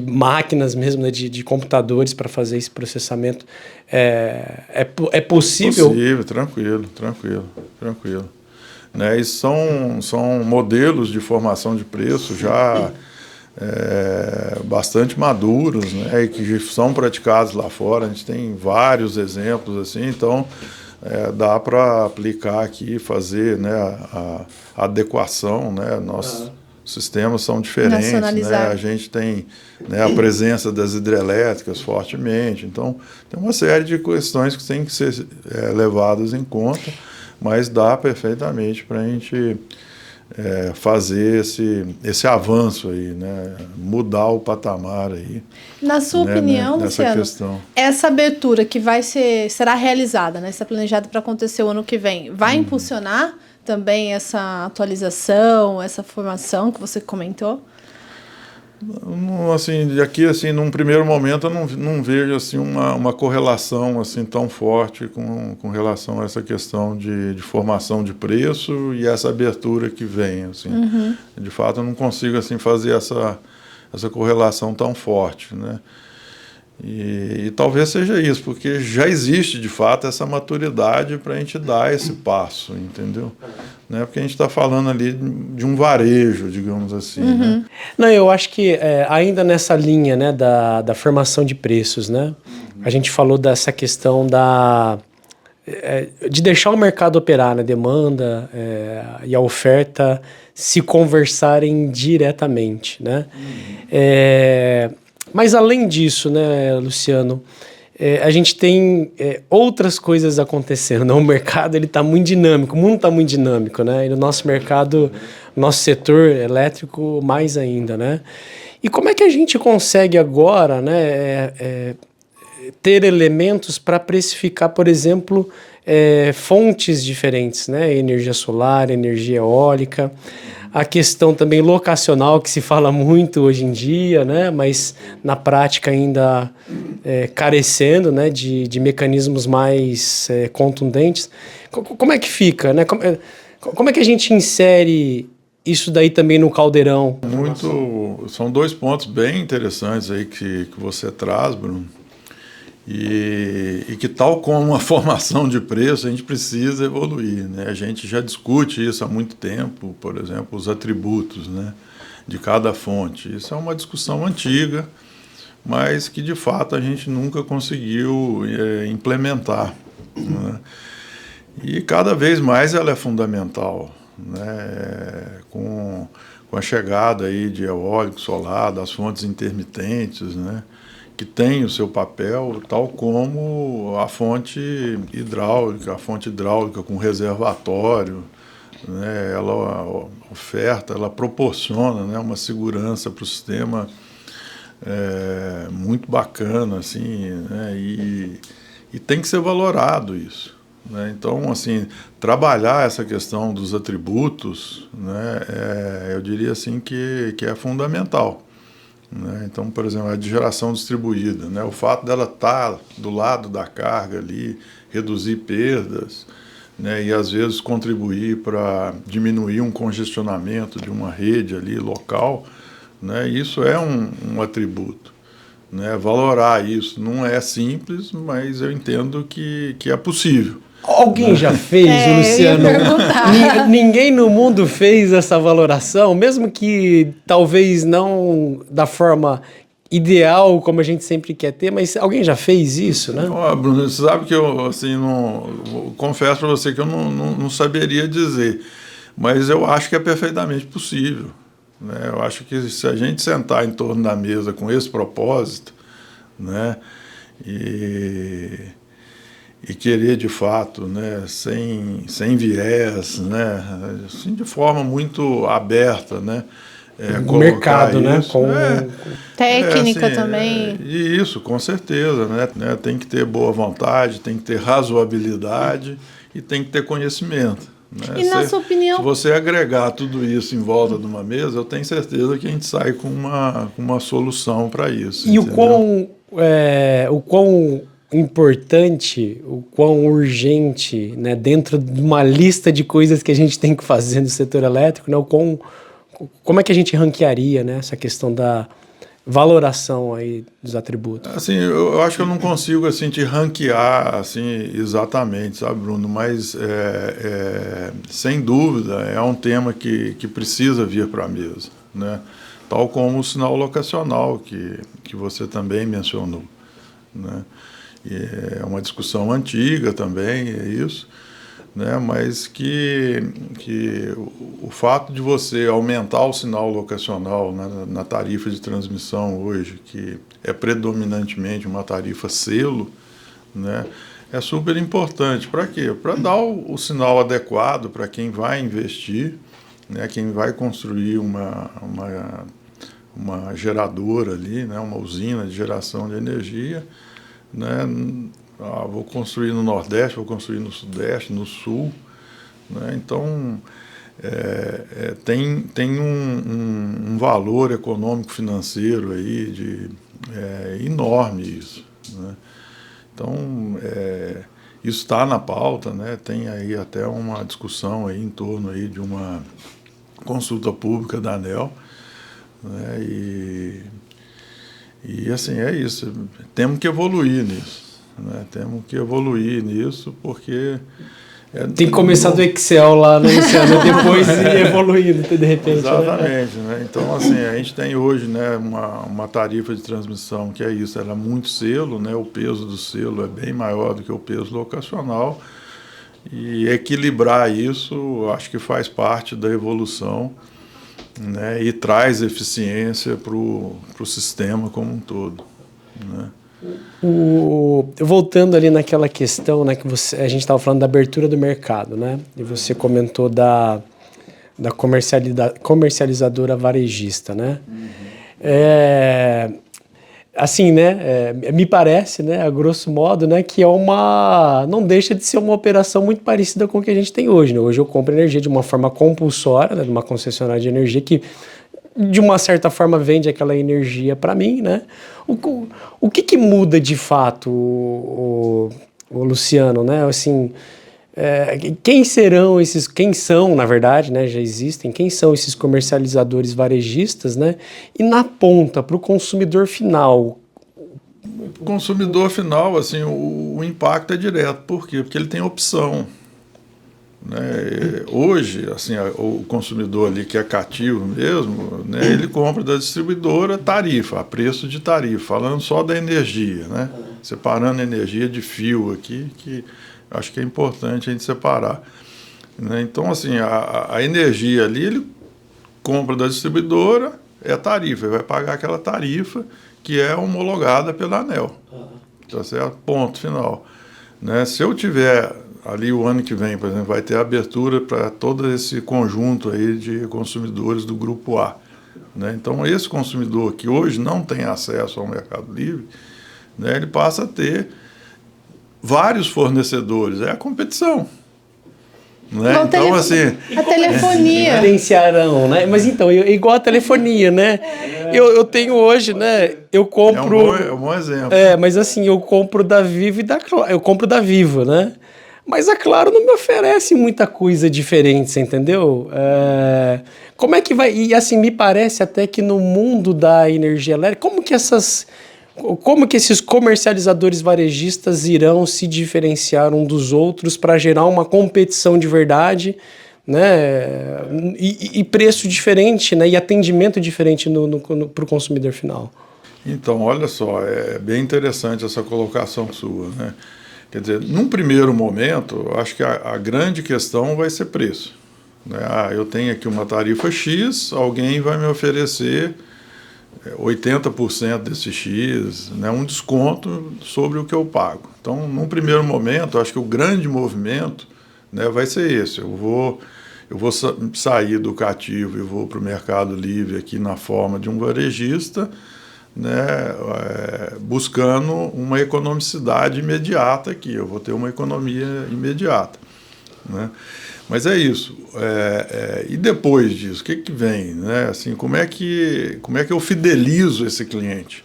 máquinas mesmo, né, de computadores para fazer esse processamento, é possível? Possível, tranquilo. Né, e são modelos de formação de preço já bastante maduros, né, e que são praticados lá fora. A gente tem vários exemplos assim, então dá para aplicar aqui, fazer, né, a adequação, né, nossos sistemas são diferentes, né, a gente tem, né, a presença das hidrelétricas fortemente, então tem uma série de questões que têm que ser levadas em conta, mas dá perfeitamente para a gente fazer esse avanço aí, né? Mudar o patamar aí. Na sua opinião, Luciano, essa abertura que será realizada, né? Está planejada para acontecer o ano que vem, vai impulsionar também essa atualização, essa formação que você comentou? Assim, aqui, assim, num primeiro momento, eu não vejo assim, uma correlação assim, tão forte com relação a essa questão de formação de preço e essa abertura que vem. Assim. De fato, eu não consigo assim, fazer essa correlação tão forte, né? E talvez seja isso, porque já existe, de fato, essa maturidade para a gente dar esse passo, entendeu? Né? Porque a gente está falando ali de um varejo, digamos assim. Né? Não, eu acho que ainda nessa linha, né, da formação de preços, né? A gente falou dessa questão de deixar o mercado operar, né? Demanda e a oferta se conversarem diretamente, né? Mas além disso, né, Luciano, a gente tem outras coisas acontecendo, né? O mercado está muito dinâmico, o mundo está muito dinâmico, né? E no nosso mercado, nosso setor elétrico mais ainda, né? E como é que a gente consegue agora, né, ter elementos para precificar, por exemplo, fontes diferentes, né? Energia solar, energia eólica, a questão também locacional, que se fala muito hoje em dia, né? Mas na prática ainda carecendo, né? de mecanismos mais contundentes. Como é que fica, né? Como é que a gente insere isso daí também no caldeirão? São dois pontos bem interessantes aí que você traz, Bruno. E que, tal como a formação de preço, a gente precisa evoluir, né? A gente já discute isso há muito tempo, por exemplo, os atributos, né, de cada fonte. Isso é uma discussão antiga, mas que, de fato, a gente nunca conseguiu implementar, né? E cada vez mais ela é fundamental, né? Com a chegada aí de eólico, solar, das fontes intermitentes, né, que tem o seu papel, tal como a fonte hidráulica com reservatório, né? Ela oferta, ela proporciona, né, uma segurança para o sistema muito bacana, assim, né? E tem que ser valorado isso, né? Então, assim, trabalhar essa questão dos atributos, né, eu diria assim que é fundamental, né? Então, por exemplo, a de geração distribuída, né? O fato dela estar do lado da carga ali, reduzir perdas, né? E às vezes contribuir para diminuir um congestionamento de uma rede ali local, né? Isso é um atributo, né? Valorar isso não é simples, mas eu entendo que é possível. Alguém já fez, Luciano? Ninguém no mundo fez essa valoração, mesmo que talvez não da forma ideal, como a gente sempre quer ter, mas alguém já fez isso, né? Bruno, você sabe que eu, assim, confesso para você que eu não saberia dizer, mas eu acho que é perfeitamente possível, né? Eu acho que se a gente sentar em torno da mesa com esse propósito, né, e querer de fato, né, sem viés, né, assim, de forma muito aberta, né, mercado, né, isso, com técnica assim, também. Isso, com certeza, né, tem que ter boa vontade, tem que ter razoabilidade e tem que ter conhecimento. Né? E na sua opinião? Se você agregar tudo isso em volta de uma mesa, eu tenho certeza que a gente sai com uma solução para isso. E o quão importante, o quão urgente, né, dentro de uma lista de coisas que a gente tem que fazer no setor elétrico, né, como é que a gente ranquearia, né, essa questão da valoração aí dos atributos? Assim, eu acho que eu não consigo assim te ranquear assim exatamente, sabe, Bruno? Mas sem dúvida é um tema que precisa vir para a mesa, né? Tal como o sinal locacional que você também mencionou, né? E é uma discussão antiga também, é isso, né? Mas que o fato de você aumentar o sinal locacional na tarifa de transmissão hoje, que é predominantemente uma tarifa selo, né, é super importante. Para quê? Para dar o sinal adequado para quem vai investir, né, quem vai construir uma geradora ali, né, uma usina de geração de energia, né? Vou construir no Nordeste, vou construir no Sudeste, no Sul, né? Então tem um valor econômico financeiro aí enorme isso, né? Então isso está na pauta, né? Tem aí até uma discussão aí em torno aí de uma consulta pública da ANEEL, né? E assim, é isso, temos que evoluir nisso, né? Temos que evoluir nisso porque... Tem que começar do Excel lá, né, Luciano? Depois ir evoluindo, de repente. Exatamente, né? Então, assim, a gente tem hoje, né, uma tarifa de transmissão que é isso, ela é muito selo, né? O peso do selo é bem maior do que o peso locacional, e equilibrar isso, acho que faz parte da evolução, né, e traz eficiência para o sistema como um todo, né? Voltando ali naquela questão, né, que a gente estava falando da abertura do mercado, né, e você comentou da comercializadora varejista, né? Assim, né, me parece, né, a grosso modo, né, que não deixa de ser uma operação muito parecida com o que a gente tem hoje, né? Hoje eu compro energia de uma forma compulsória, né, de uma concessionária de energia que, de uma certa forma, vende aquela energia para mim, né? O que muda de fato, o Luciano, né? Assim, quem são, na verdade, né, já existem, quem são esses comercializadores varejistas, né? E na ponta, para o consumidor final? O consumidor final, assim, o impacto é direto. Por quê? Porque ele tem opção, né? Hoje, assim, o consumidor ali que é cativo mesmo, né, ele compra da distribuidora tarifa, a preço de tarifa, falando só da energia, né? Separando a energia de fio aqui, que acho que é importante a gente separar, né? Então, assim, a energia ali, ele compra da distribuidora, é tarifa, ele vai pagar aquela tarifa que é homologada pela ANEEL, tá certo? Ponto final, né? Se eu tiver ali o ano que vem, por exemplo, vai ter abertura para todo esse conjunto aí de consumidores do Grupo A. Né? Então, esse consumidor que hoje não tem acesso ao Mercado Livre, né, ele passa a ter vários fornecedores. É a competição. Né? Então, assim... A telefonia. Diferenciarão, né? Mas então, igual a telefonia, né? Eu tenho hoje, né? Eu compro... É um bom exemplo. Mas assim, eu compro da Vivo e da Claro. Eu compro da Vivo, né? Mas a Claro não me oferece muita coisa diferente, você entendeu? Como é que vai... E assim, me parece até que no mundo da energia elétrica, como que esses comercializadores varejistas irão se diferenciar um dos outros para gerar uma competição de verdade, né? E preço diferente, né? E atendimento diferente para o consumidor final? Então, olha só, é bem interessante essa colocação sua, né? Quer dizer, num primeiro momento, eu acho que a grande questão vai ser preço. Né? Eu tenho aqui uma tarifa X, alguém vai me oferecer 80% desse X, né, um desconto sobre o que eu pago. Então, num primeiro momento, acho que o grande movimento, né, vai ser esse. Eu vou sair do cativo e vou para o Mercado Livre aqui na forma de um varejista, né, buscando uma economicidade imediata aqui. Eu vou ter uma economia imediata. Né? Mas é isso. E depois disso, o que vem? Né? Assim, como é que eu fidelizo esse cliente?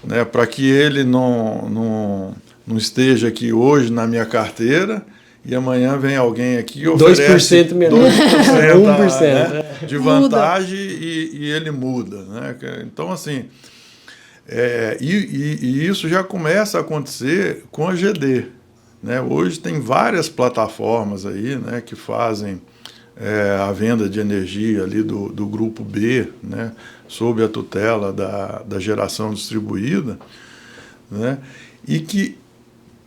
Né? Para que ele não esteja aqui hoje na minha carteira e amanhã vem alguém aqui e oferece 2% menos. 1%, né? De vantagem e ele muda. Né? Então, assim, e isso já começa a acontecer com a GD. Né? Hoje tem várias plataformas aí, né, que fazem a venda de energia ali do grupo B, né, sob a tutela da geração distribuída, né, e que,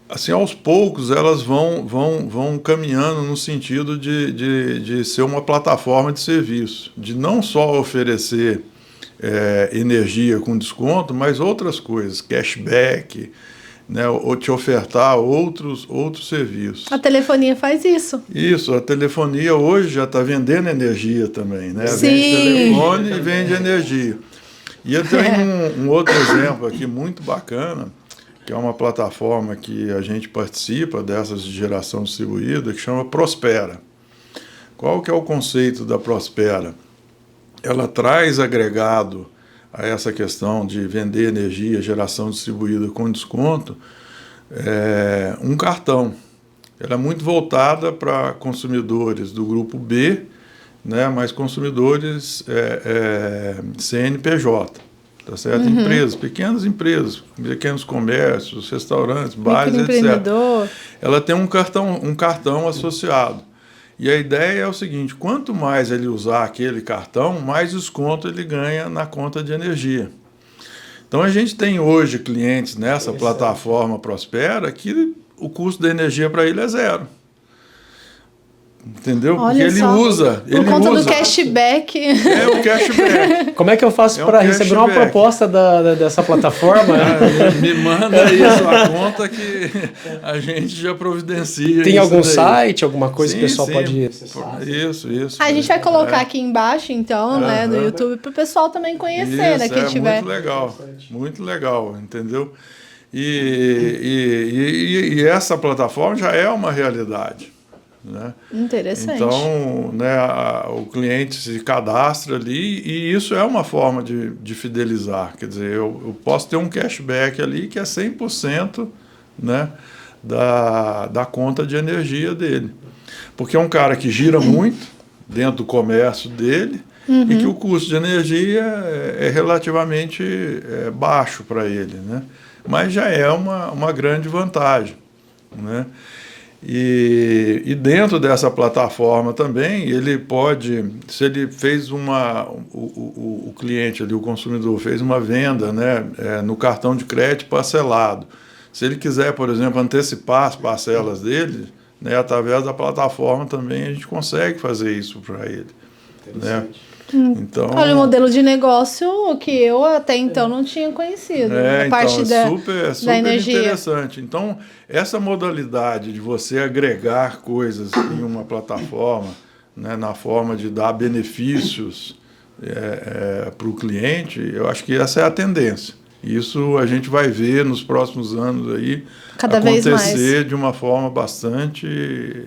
assim, aos poucos elas vão caminhando no sentido de ser uma plataforma de serviço, de não só oferecer energia com desconto, mas outras coisas, cashback, né, ou te ofertar outros serviços. A telefonia faz isso. Isso, a telefonia hoje já está vendendo energia também, né? Sim. Vende telefone e vende energia. E eu tenho um outro exemplo aqui muito bacana, que é uma plataforma que a gente participa dessas de geração distribuída, que chama Prospera. Qual que é o conceito da Prospera? Ela traz agregado a essa questão de vender energia, geração distribuída com desconto, um cartão. Ela é muito voltada para consumidores do grupo B, né, mas consumidores CNPJ, tá certo? Uhum. Empresas, pequenos comércios, restaurantes, bares, etc. Ela tem um cartão associado. E a ideia é o seguinte: quanto mais ele usar aquele cartão, mais desconto ele ganha na conta de energia. Então a gente tem hoje clientes nessa plataforma Prospera que o custo da energia para ele é zero. Entendeu? Olha, porque ele usa. Por conta do cashback. O cashback. Como é que eu faço para receber uma proposta dessa plataforma? Me manda isso, a conta que a gente já providencia. Tem algum site, alguma coisa que o pessoal pode... Isso. A gente vai colocar aqui embaixo, então, né, no YouTube, para o pessoal também conhecer, né, quem tiver. Muito legal, entendeu? E essa plataforma já é uma realidade. Né? Interessante. Então, né, o cliente se cadastra ali e isso é uma forma de fidelizar. Quer dizer, eu posso ter um cashback ali que é 100%, né, da conta de energia dele. Porque é um cara que gira muito dentro do comércio dele e que o custo de energia é relativamente baixo para ele. Né? Mas já é uma grande vantagem. Né? E dentro dessa plataforma também, ele pode, se ele fez o cliente ali, o consumidor, fez uma venda, né, no cartão de crédito parcelado. Se ele quiser, por exemplo, antecipar as parcelas dele, né, através da plataforma também a gente consegue fazer isso para ele. né? Então, olha, o modelo de negócio que eu até então não tinha conhecido. A parte então, da energia. interessante. Então, essa modalidade de você agregar coisas em uma plataforma, né, na forma de dar benefícios para o cliente, eu acho que essa é a tendência. Isso a gente vai ver nos próximos anos aí cada vez acontecer mais. de uma forma bastante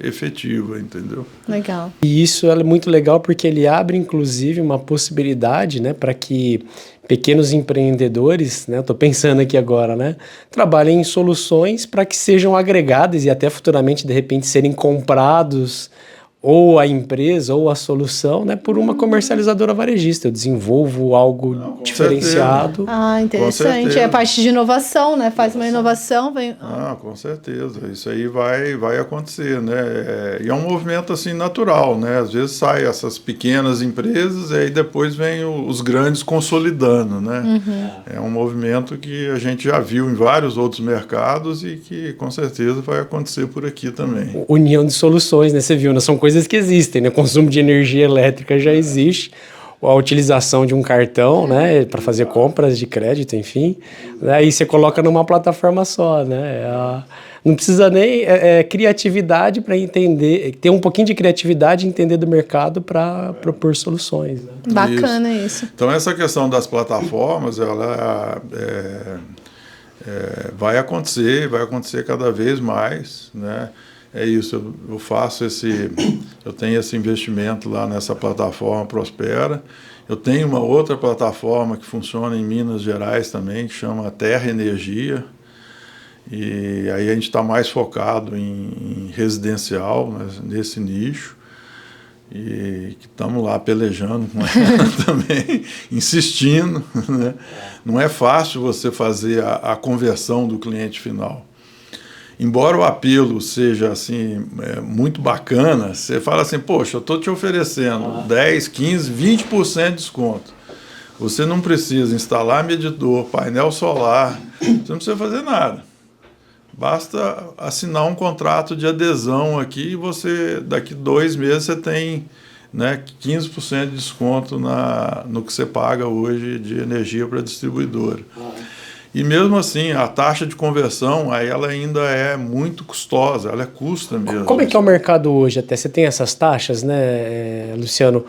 efetiva, entendeu? Legal. E isso é muito legal porque ele abre, inclusive, uma possibilidade, né, para que pequenos empreendedores, né, estou pensando aqui agora, né, trabalhem em soluções para que sejam agregadas e até futuramente, de repente, serem comprados ou a empresa ou a solução, né, por uma comercializadora varejista. Eu desenvolvo algo diferenciado. Ah, interessante. É a parte de inovação, né? Faz uma inovação, vem... Com certeza. Isso aí vai acontecer, né? E é um movimento assim natural, né? Às vezes saem essas pequenas empresas e aí depois vem os grandes consolidando, né? É um movimento que a gente já viu em vários outros mercados e que com certeza vai acontecer por aqui também. União de soluções, né? Você viu, né? São coisas que existem, né? O consumo de energia elétrica já existe, a utilização de um cartão, né, para fazer compras de crédito, enfim, aí você coloca numa plataforma só, né? Não precisa nem criatividade para entender, ter um pouquinho de criatividade e entender do mercado para propor soluções. Né? Bacana isso. Então essa questão das plataformas, ela vai acontecer cada vez mais, né? É isso, eu tenho esse investimento lá nessa plataforma Prospera. Eu tenho uma outra plataforma que funciona em Minas Gerais também, que chama Terra Energia. E aí a gente está mais focado em residencial, né, nesse nicho. E que estamos lá pelejando com ela também, insistindo, né? Não é fácil você fazer a conversão do cliente final. Embora o apelo seja assim, muito bacana, você fala assim, poxa, eu estou te oferecendo 10, 15, 20% de desconto. Você não precisa instalar medidor, painel solar, você não precisa fazer nada. Basta assinar um contrato de adesão aqui e você, daqui 2 meses, você tem, né, 15% de desconto no que você paga hoje de energia para a distribuidora. E mesmo assim, a taxa de conversão, aí ela ainda é muito custosa, ela custa mesmo. Como é que é o mercado hoje? Até você tem essas taxas, né, Luciano,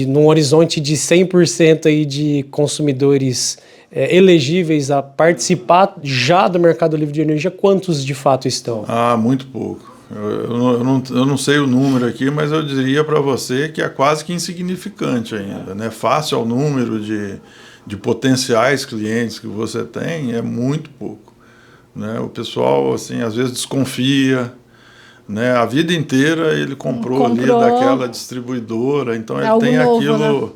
num horizonte de 100% aí de consumidores elegíveis a participar já do mercado livre de energia, quantos de fato estão? Muito pouco. Eu não sei o número aqui, mas eu diria para você que é quase que insignificante ainda, né? Face ao número de potenciais clientes que você tem, é muito pouco, né? O pessoal, assim, às vezes desconfia, né? A vida inteira ele comprou ali daquela distribuidora, então ele tem novo, aquilo, né,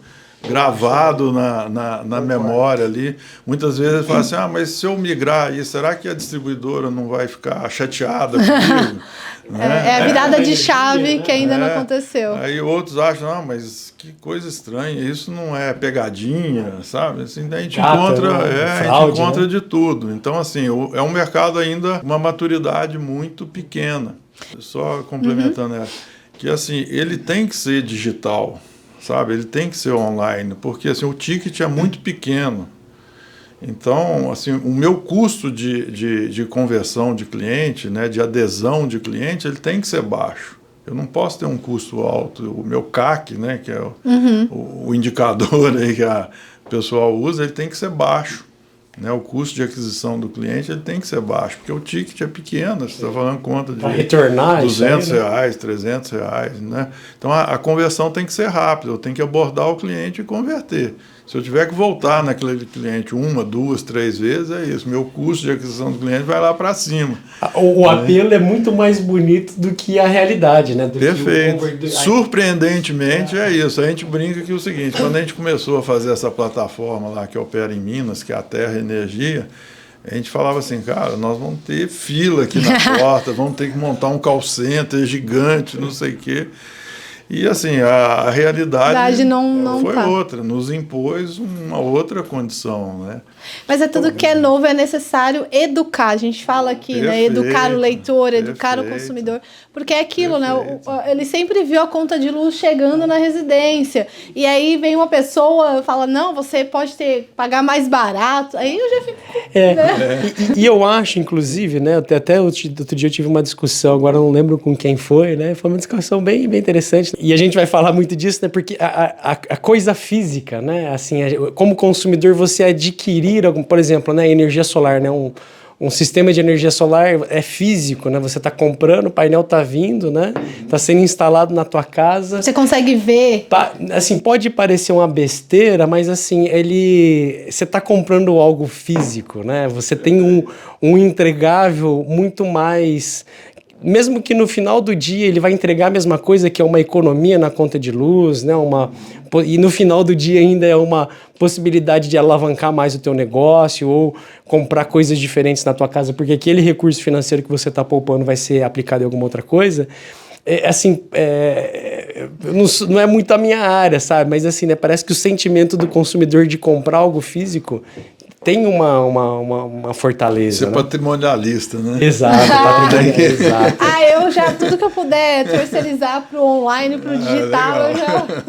gravado na memória ali. Muitas vezes ele fala assim, mas se eu migrar aí, será que a distribuidora não vai ficar chateada comigo? Né? É a virada de chave que ainda não aconteceu. Aí outros acham, mas que coisa estranha, isso não é pegadinha, sabe? Assim, a gente encontra, fraude, a gente encontra, né, de tudo. Então, assim, é um mercado ainda, uma maturidade muito pequena. Só complementando que assim, ele tem que ser digital, sabe? Ele tem que ser online, porque assim, o ticket é muito pequeno. Então, assim, o meu custo de conversão de cliente, né, de adesão de cliente, ele tem que ser baixo. Eu não posso ter um custo alto. O meu CAC, né, que é o indicador aí que o pessoal usa, ele tem que ser baixo. Né? O custo de aquisição do cliente ele tem que ser baixo, porque o ticket é pequeno, você está falando conta de R$200, R$300, né? Então a conversão tem que ser rápida, eu tenho que abordar o cliente e converter. Se eu tiver que voltar naquele cliente 1, 2, 3 vezes, é isso. Meu custo de aquisição do cliente vai lá para cima. O apelo é muito mais bonito do que a realidade, né? Perfeito. Surpreendentemente é isso. A gente brinca que é o seguinte, quando a gente começou a fazer essa plataforma lá que opera em Minas, que é a Terra Energia, a gente falava assim, cara, nós vamos ter fila aqui na porta, vamos ter que montar um call center gigante, não sei o quê. E assim, a realidade não foi tá. outra, nos impôs uma outra condição, né? Mas é tudo que é novo, é necessário educar. A gente fala aqui, né? Educar o leitor, educar o consumidor. Porque é aquilo, né? Ele sempre viu a conta de luz chegando na residência. E aí vem uma pessoa e fala, não, você pode pagar mais barato. Aí eu já fico... E eu acho, inclusive, né? Até outro dia eu tive uma discussão, agora eu não lembro com quem foi, né? Foi uma discussão bem interessante. E a gente vai falar muito disso, né? Porque a coisa física, né? Assim, como consumidor, você adquirir, por exemplo, né? Energia solar, né? Um sistema de energia solar é físico, né? Você está comprando, o painel está vindo, né? Está sendo instalado na tua casa. Você consegue ver. Assim, pode parecer uma besteira, mas assim, você está comprando algo físico, né? Você tem um entregável muito mais... Mesmo que no final do dia ele vai entregar a mesma coisa, que é uma economia na conta de luz, né? E no final do dia ainda é uma possibilidade de alavancar mais o teu negócio ou comprar coisas diferentes na tua casa, porque aquele recurso financeiro que você está poupando vai ser aplicado em alguma outra coisa. Não é muito a minha área, sabe? Mas assim, né? Parece que o sentimento do consumidor de comprar algo físico tem uma fortaleza. Ser, né? Né? Patrimonialista, né? Exato, exato. Eu já, tudo que eu puder terceirizar pro online, pro digital, eu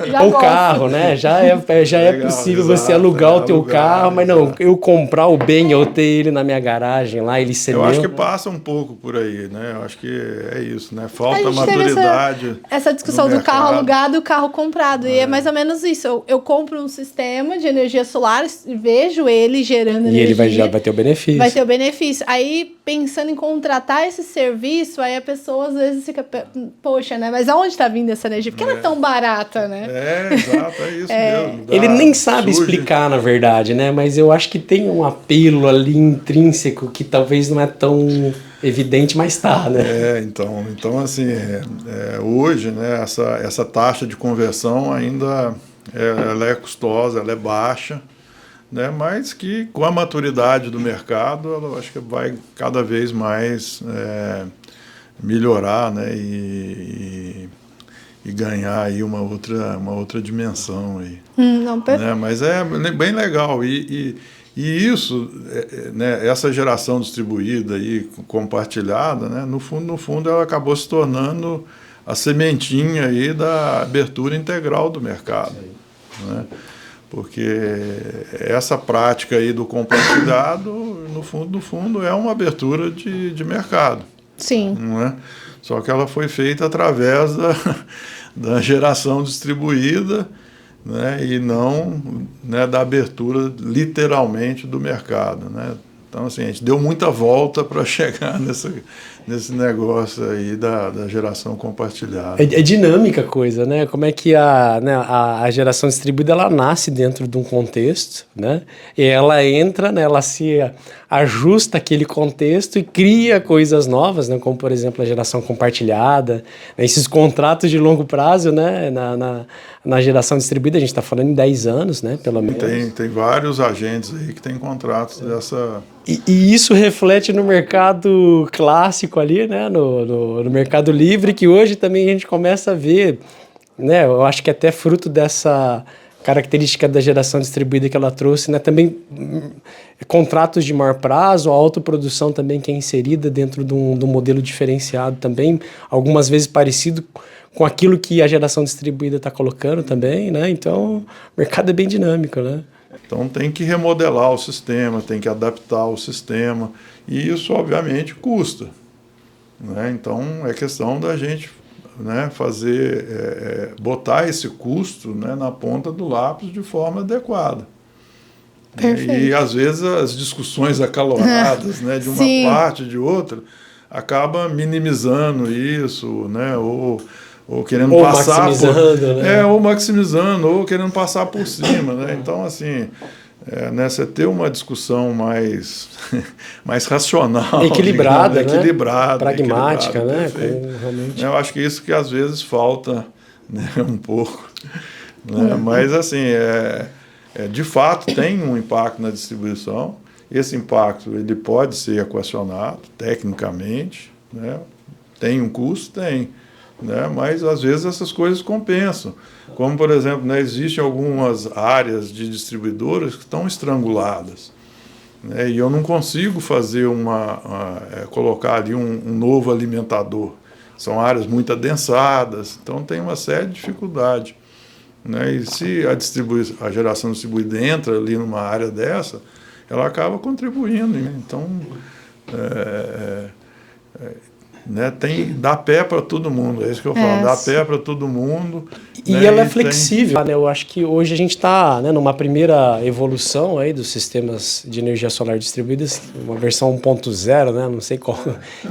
já o gosto. Carro, né? Já é possível você alugar o teu carro, mas não, eu comprar o bem, eu ter ele na minha garagem lá, ele ser meu. Eu acho que passa um pouco por aí, né? Eu acho que é isso, né? Falta maturidade. Essa discussão do carro alugado e o carro comprado. E é mais ou menos isso. Eu compro um sistema de energia solar, vejo ele gerando energia. E ele vai ter o benefício. Vai ter o benefício. Aí, pensando em contratar esse serviço, aí a pessoa às vezes fica, poxa, né? Mas aonde está vindo essa energia? Porque ela é tão barata, né? Exato, é isso mesmo. Ele nem sabe explicar, na verdade, né? Mas eu acho que tem um apelo ali intrínseco que talvez não é tão evidente, mas tá, né? Então assim, hoje, né, essa taxa de conversão ainda ela é custosa, ela é baixa, né, mas que com a maturidade do mercado, ela acho que vai cada vez mais melhorar, né, e ganhar aí uma outra dimensão aí. Não, né, mas é bem legal e isso, né, essa geração distribuída e compartilhada, né, no fundo ela acabou se tornando a sementinha aí da abertura integral do mercado, né? Porque essa prática aí do compartilhado, no fundo é uma abertura de mercado. Sim. Não é? Só que ela foi feita através da geração distribuída, né, e não, né, da abertura literalmente do mercado, né? Então, assim, a gente deu muita volta para chegar nesse negócio aí da geração compartilhada. É dinâmica a coisa, né? Como é que a geração distribuída, ela nasce dentro de um contexto, né? E ela entra, né, ela se ajusta àquele contexto e cria coisas novas, né? Como, por exemplo, a geração compartilhada, né? Esses contratos de longo prazo, né? Na geração distribuída, a gente está falando em 10 anos, né? Pelo menos. Tem vários agentes aí que têm contratos dessa... E isso reflete no mercado clássico ali, né? No mercado livre, que hoje também a gente começa a ver, né? Eu acho que até fruto dessa característica da geração distribuída que ela trouxe, né? Também contratos de maior prazo, a autoprodução também que é inserida dentro de um modelo diferenciado também, algumas vezes parecido com aquilo que a geração distribuída está colocando também, né? Então, o mercado é bem dinâmico, né? Então tem que remodelar o sistema, tem que adaptar o sistema, e isso obviamente custa, né? Então é questão da gente, né, botar esse custo, né, na ponta do lápis de forma adequada. Perfeito. E às vezes as discussões acaloradas, né, de uma Sim. parte de outra acaba minimizando isso, né, ou querendo passar maximizando, né? ou maximizando, ou querendo passar por cima, né? Então, assim, né, você ter uma discussão mais racional, equilibrada, digamos, né? equilibrada, pragmática, né? Realmente. Eu acho que isso que às vezes falta, né, um pouco, né? Mas assim, de fato tem um impacto na distribuição. Esse impacto ele pode ser equacionado tecnicamente, né? Tem um custo, tem. né? Mas às vezes essas coisas compensam. Como, por exemplo, né, existem algumas áreas de distribuidoras que estão estranguladas, né? E eu não consigo fazer colocar ali um novo alimentador. São áreas muito adensadas, então tem uma série de dificuldades, né? E se a geração distribuída entra ali numa área dessa, ela acaba contribuindo, né? Então, né, dá pé para todo mundo, é isso que eu falo, dá pé para todo mundo. E né, ela é flexível, né? Eu acho que hoje a gente está, né, numa primeira evolução aí dos sistemas de energia solar distribuídas, uma versão 1.0, né? Não sei qual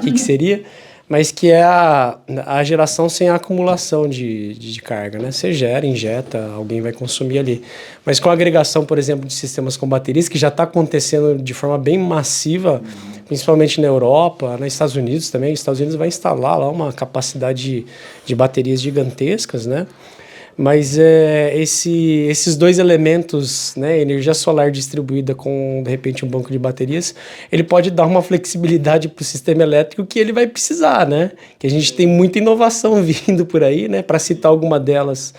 que seria, mas que é a geração sem a acumulação de carga, né? Você gera, injeta, alguém vai consumir ali. Mas com a agregação, por exemplo, de sistemas com baterias, que já está acontecendo de forma bem massiva, principalmente na Europa, nos Estados Unidos também. Os Estados Unidos vai instalar lá uma capacidade de baterias gigantescas, né? Mas esses dois elementos, né, energia solar distribuída com, de repente, um banco de baterias, ele pode dar uma flexibilidade para o sistema elétrico que ele vai precisar, né? Que a gente tem muita inovação vindo por aí, né? Para citar alguma delas,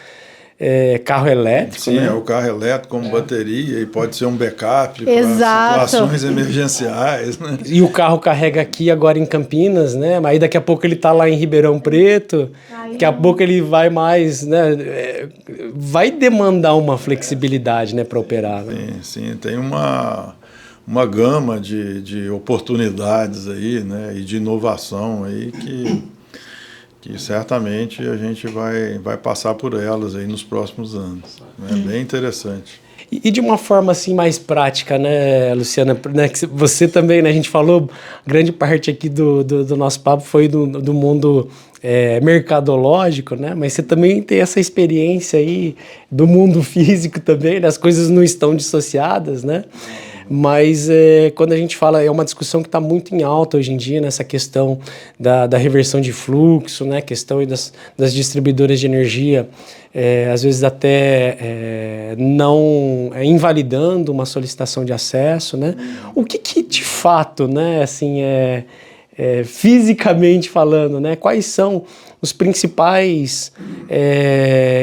carro elétrico. Sim, né? o carro elétrico como bateria e pode ser um backup para situações emergenciais, né? E o carro carrega aqui agora em Campinas, né? Mas aí daqui a pouco ele está lá em Ribeirão Preto, daqui a pouco ele vai mais, né? Vai demandar uma flexibilidade, né, para operar. Né? Sim, tem uma gama de oportunidades aí, né? E de inovação aí que certamente a gente vai passar por elas aí nos próximos anos. É bem interessante. E de uma forma assim mais prática, né, Luciana? Né, que você também, né, a gente falou, grande parte aqui do nosso papo foi do mundo mercadológico, né? Mas você também tem essa experiência aí do mundo físico também, né? As coisas não estão dissociadas, né? Mas quando a gente fala, é uma discussão que está muito em alta hoje em dia, nessa questão da reversão de fluxo, né? Questão das distribuidoras de energia, às vezes até não invalidando uma solicitação de acesso, né? O que de fato, né? Assim, fisicamente falando, né? Quais são os principais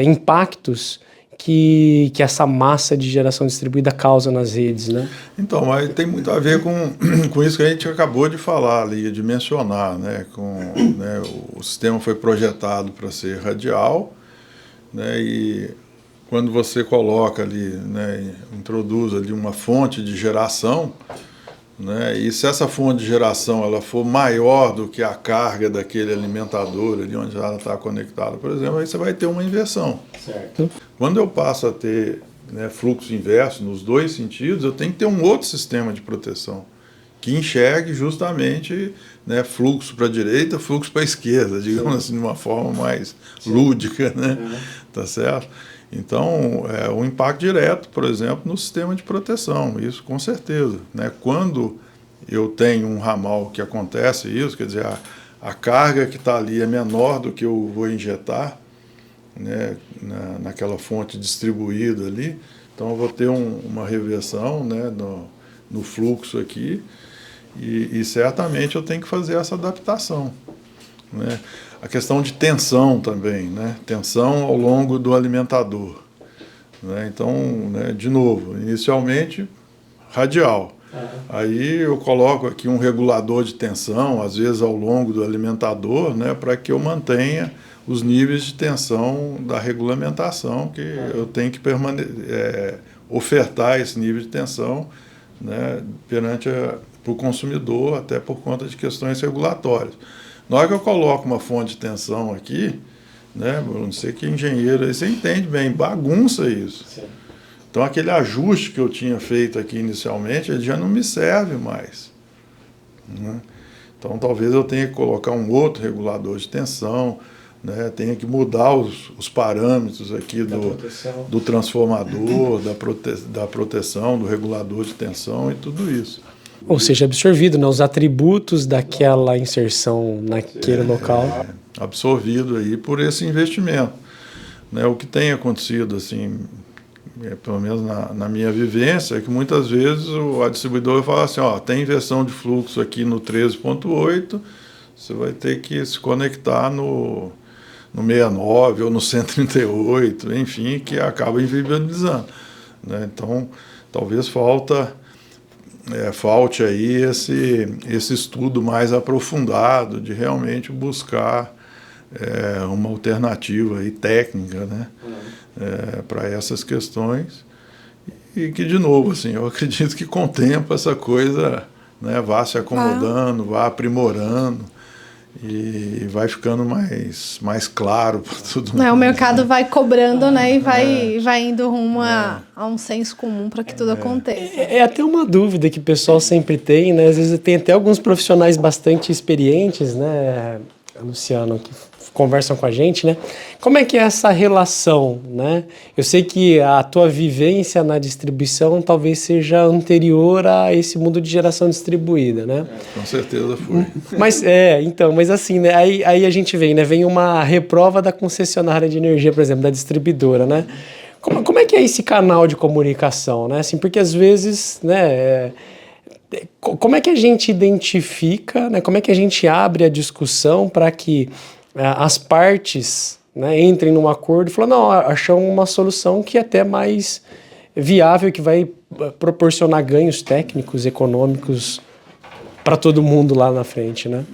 impactos que essa massa de geração distribuída causa nas redes, né? Então, mas tem muito a ver com isso que a gente acabou de falar ali, de mencionar, né? Né, o sistema foi projetado para ser radial, né? E quando você coloca ali, né, introduz ali uma fonte de geração, né, e se essa fonte de geração ela for maior do que a carga daquele alimentador ali onde ela está conectada, por exemplo, aí você vai ter uma inversão. Certo. Quando eu passo a ter, né, fluxo inverso nos dois sentidos, eu tenho que ter um outro sistema de proteção que enxergue justamente, né, fluxo para a direita, fluxo para a esquerda, digamos assim, de uma forma mais lúdica, né? Tá certo? Então, o impacto direto, por exemplo, no sistema de proteção, isso com certeza, né? Quando eu tenho um ramal que acontece isso, quer dizer, a carga que está ali é menor do que eu vou injetar, né, naquela fonte distribuída ali, então eu vou ter uma reversão, né, no fluxo aqui, e certamente eu tenho que fazer essa adaptação, né? A questão de tensão também, né? Tensão ao longo do alimentador, né? Então, né, de novo, inicialmente radial. Aí eu coloco aqui um regulador de tensão, às vezes ao longo do alimentador, né, para que eu mantenha os níveis de tensão da regulamentação, que eu tenho que ofertar esse nível de tensão, né, para o consumidor, até por conta de questões regulatórias. Na hora que eu coloco uma fonte de tensão aqui, né, não sei que engenheiro aí, você entende bem, bagunça isso. Sim. Então aquele ajuste que eu tinha feito aqui inicialmente, ele já não me serve mais, né? Então talvez eu tenha que colocar um outro regulador de tensão, né, tenha que mudar os parâmetros aqui do transformador, da proteção, do regulador de tensão e tudo isso. Ou seja, absorvido, né, os atributos daquela inserção naquele local. Absorvido aí por esse investimento, né? O que tem acontecido, assim, pelo menos na minha vivência, é que muitas vezes a distribuidora fala assim, ó, tem inversão de fluxo aqui no 13.8, você vai ter que se conectar no 69 ou no 138, enfim, que acaba inviabilizando, né? Então, talvez falte aí esse estudo mais aprofundado de realmente buscar uma alternativa aí técnica, né? Para essas questões, e que, de novo, assim, eu acredito que com o tempo essa coisa, né, vá se acomodando, vá aprimorando e vai ficando mais claro para todo mundo. O mercado vai cobrando, né, e vai indo rumo a um senso comum para que tudo aconteça. É até uma dúvida que o pessoal sempre tem, né? Às vezes tem até alguns profissionais bastante experientes, né, Luciano, que conversam com a gente, né? Como é que é essa relação, né? Eu sei que a tua vivência na distribuição talvez seja anterior a esse mundo de geração distribuída, né? Com certeza foi. Mas assim, né? Aí a gente vem, né? Vem uma reprova da concessionária de energia, por exemplo, da distribuidora, né? Como é que é esse canal de comunicação, né? Assim, porque às vezes, né? Como é que a gente identifica, né? Como é que a gente abre a discussão para que as partes, né, entrem num acordo e falam, não, achamos uma solução que é até mais viável, que vai proporcionar ganhos técnicos, econômicos para todo mundo lá na frente, né?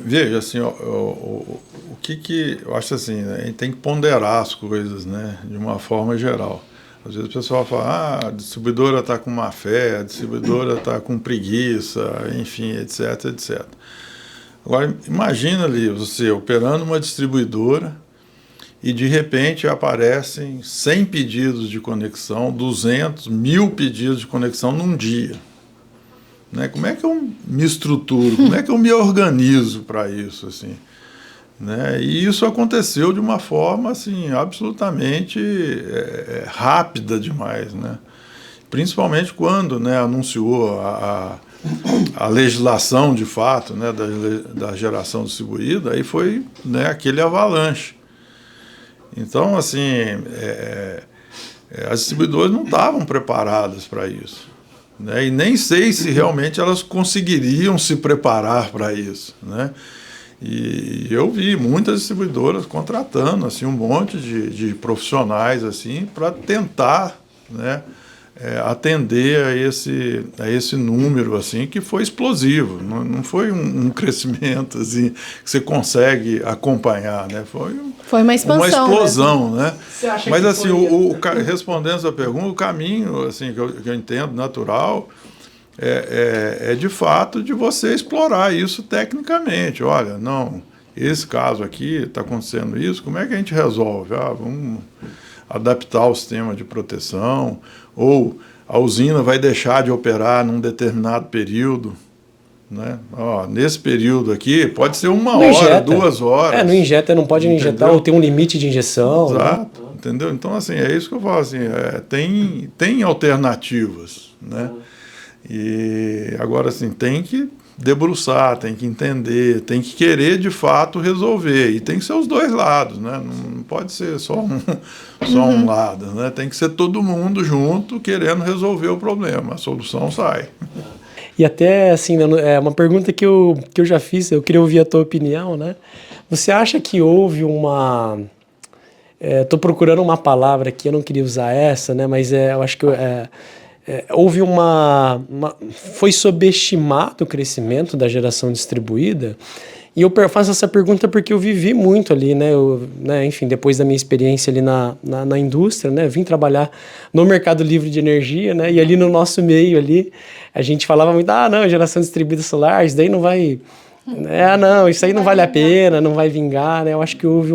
Veja, assim, o que eu acho assim, né, a gente tem que ponderar as coisas, né, de uma forma geral. Às vezes o pessoal fala, a distribuidora está com má fé, a distribuidora está com preguiça, enfim, etc, etc. Agora, imagina ali você operando uma distribuidora e de repente aparecem 100 pedidos de conexão, 200, 1000 pedidos de conexão num dia. Né? Como é que eu me estruturo? Como é que eu me organizo para isso? Assim? Né? E isso aconteceu de uma forma assim, absolutamente rápida demais. Né? Principalmente quando, né, anunciou a legislação de fato, né, da geração distribuída, aí foi, né, aquele avalanche. Então, assim, as distribuidoras não estavam preparadas para isso, né, e nem sei se realmente elas conseguiriam se preparar para isso, né. E eu vi muitas distribuidoras contratando assim, um monte de profissionais assim, para tentar, né, atender a esse número assim, que foi explosivo. Não foi um crescimento assim, que você consegue acompanhar, né? Foi uma explosão, né? Mas assim, respondendo essa pergunta, o caminho assim, que eu entendo natural é de fato de você explorar isso tecnicamente. Olha, não, esse caso aqui está acontecendo isso, como é que a gente resolve? Vamos adaptar o sistema de proteção, ou a usina vai deixar de operar num determinado período, né? Nesse período aqui, pode ser uma hora, 2 horas. Não injeta, não pode injetar, ou tem um limite de injeção. Exato, né? Entendeu? Então, assim, é isso que eu falo, assim, tem alternativas, né? E agora, assim, tem que debruçar, tem que entender, tem que querer de fato resolver, e tem que ser os dois lados, né? Não pode ser só um lado, né? Tem que ser todo mundo junto querendo resolver o problema, a solução sai. E até assim, é uma pergunta que eu já fiz, eu queria ouvir a tua opinião, né? Você acha que houve estou procurando uma palavra aqui, eu não queria usar essa, né? Mas eu acho que houve foi subestimado o crescimento da geração distribuída, e eu faço essa pergunta porque eu vivi muito ali, né? Enfim, depois da minha experiência ali na indústria, né? Vim trabalhar no Mercado Livre de Energia, né? E ali no nosso meio ali, a gente falava muito, não, geração distribuída solar, isso daí não vai... não, isso aí não vale a pena, não vai vingar, né? Eu acho que houve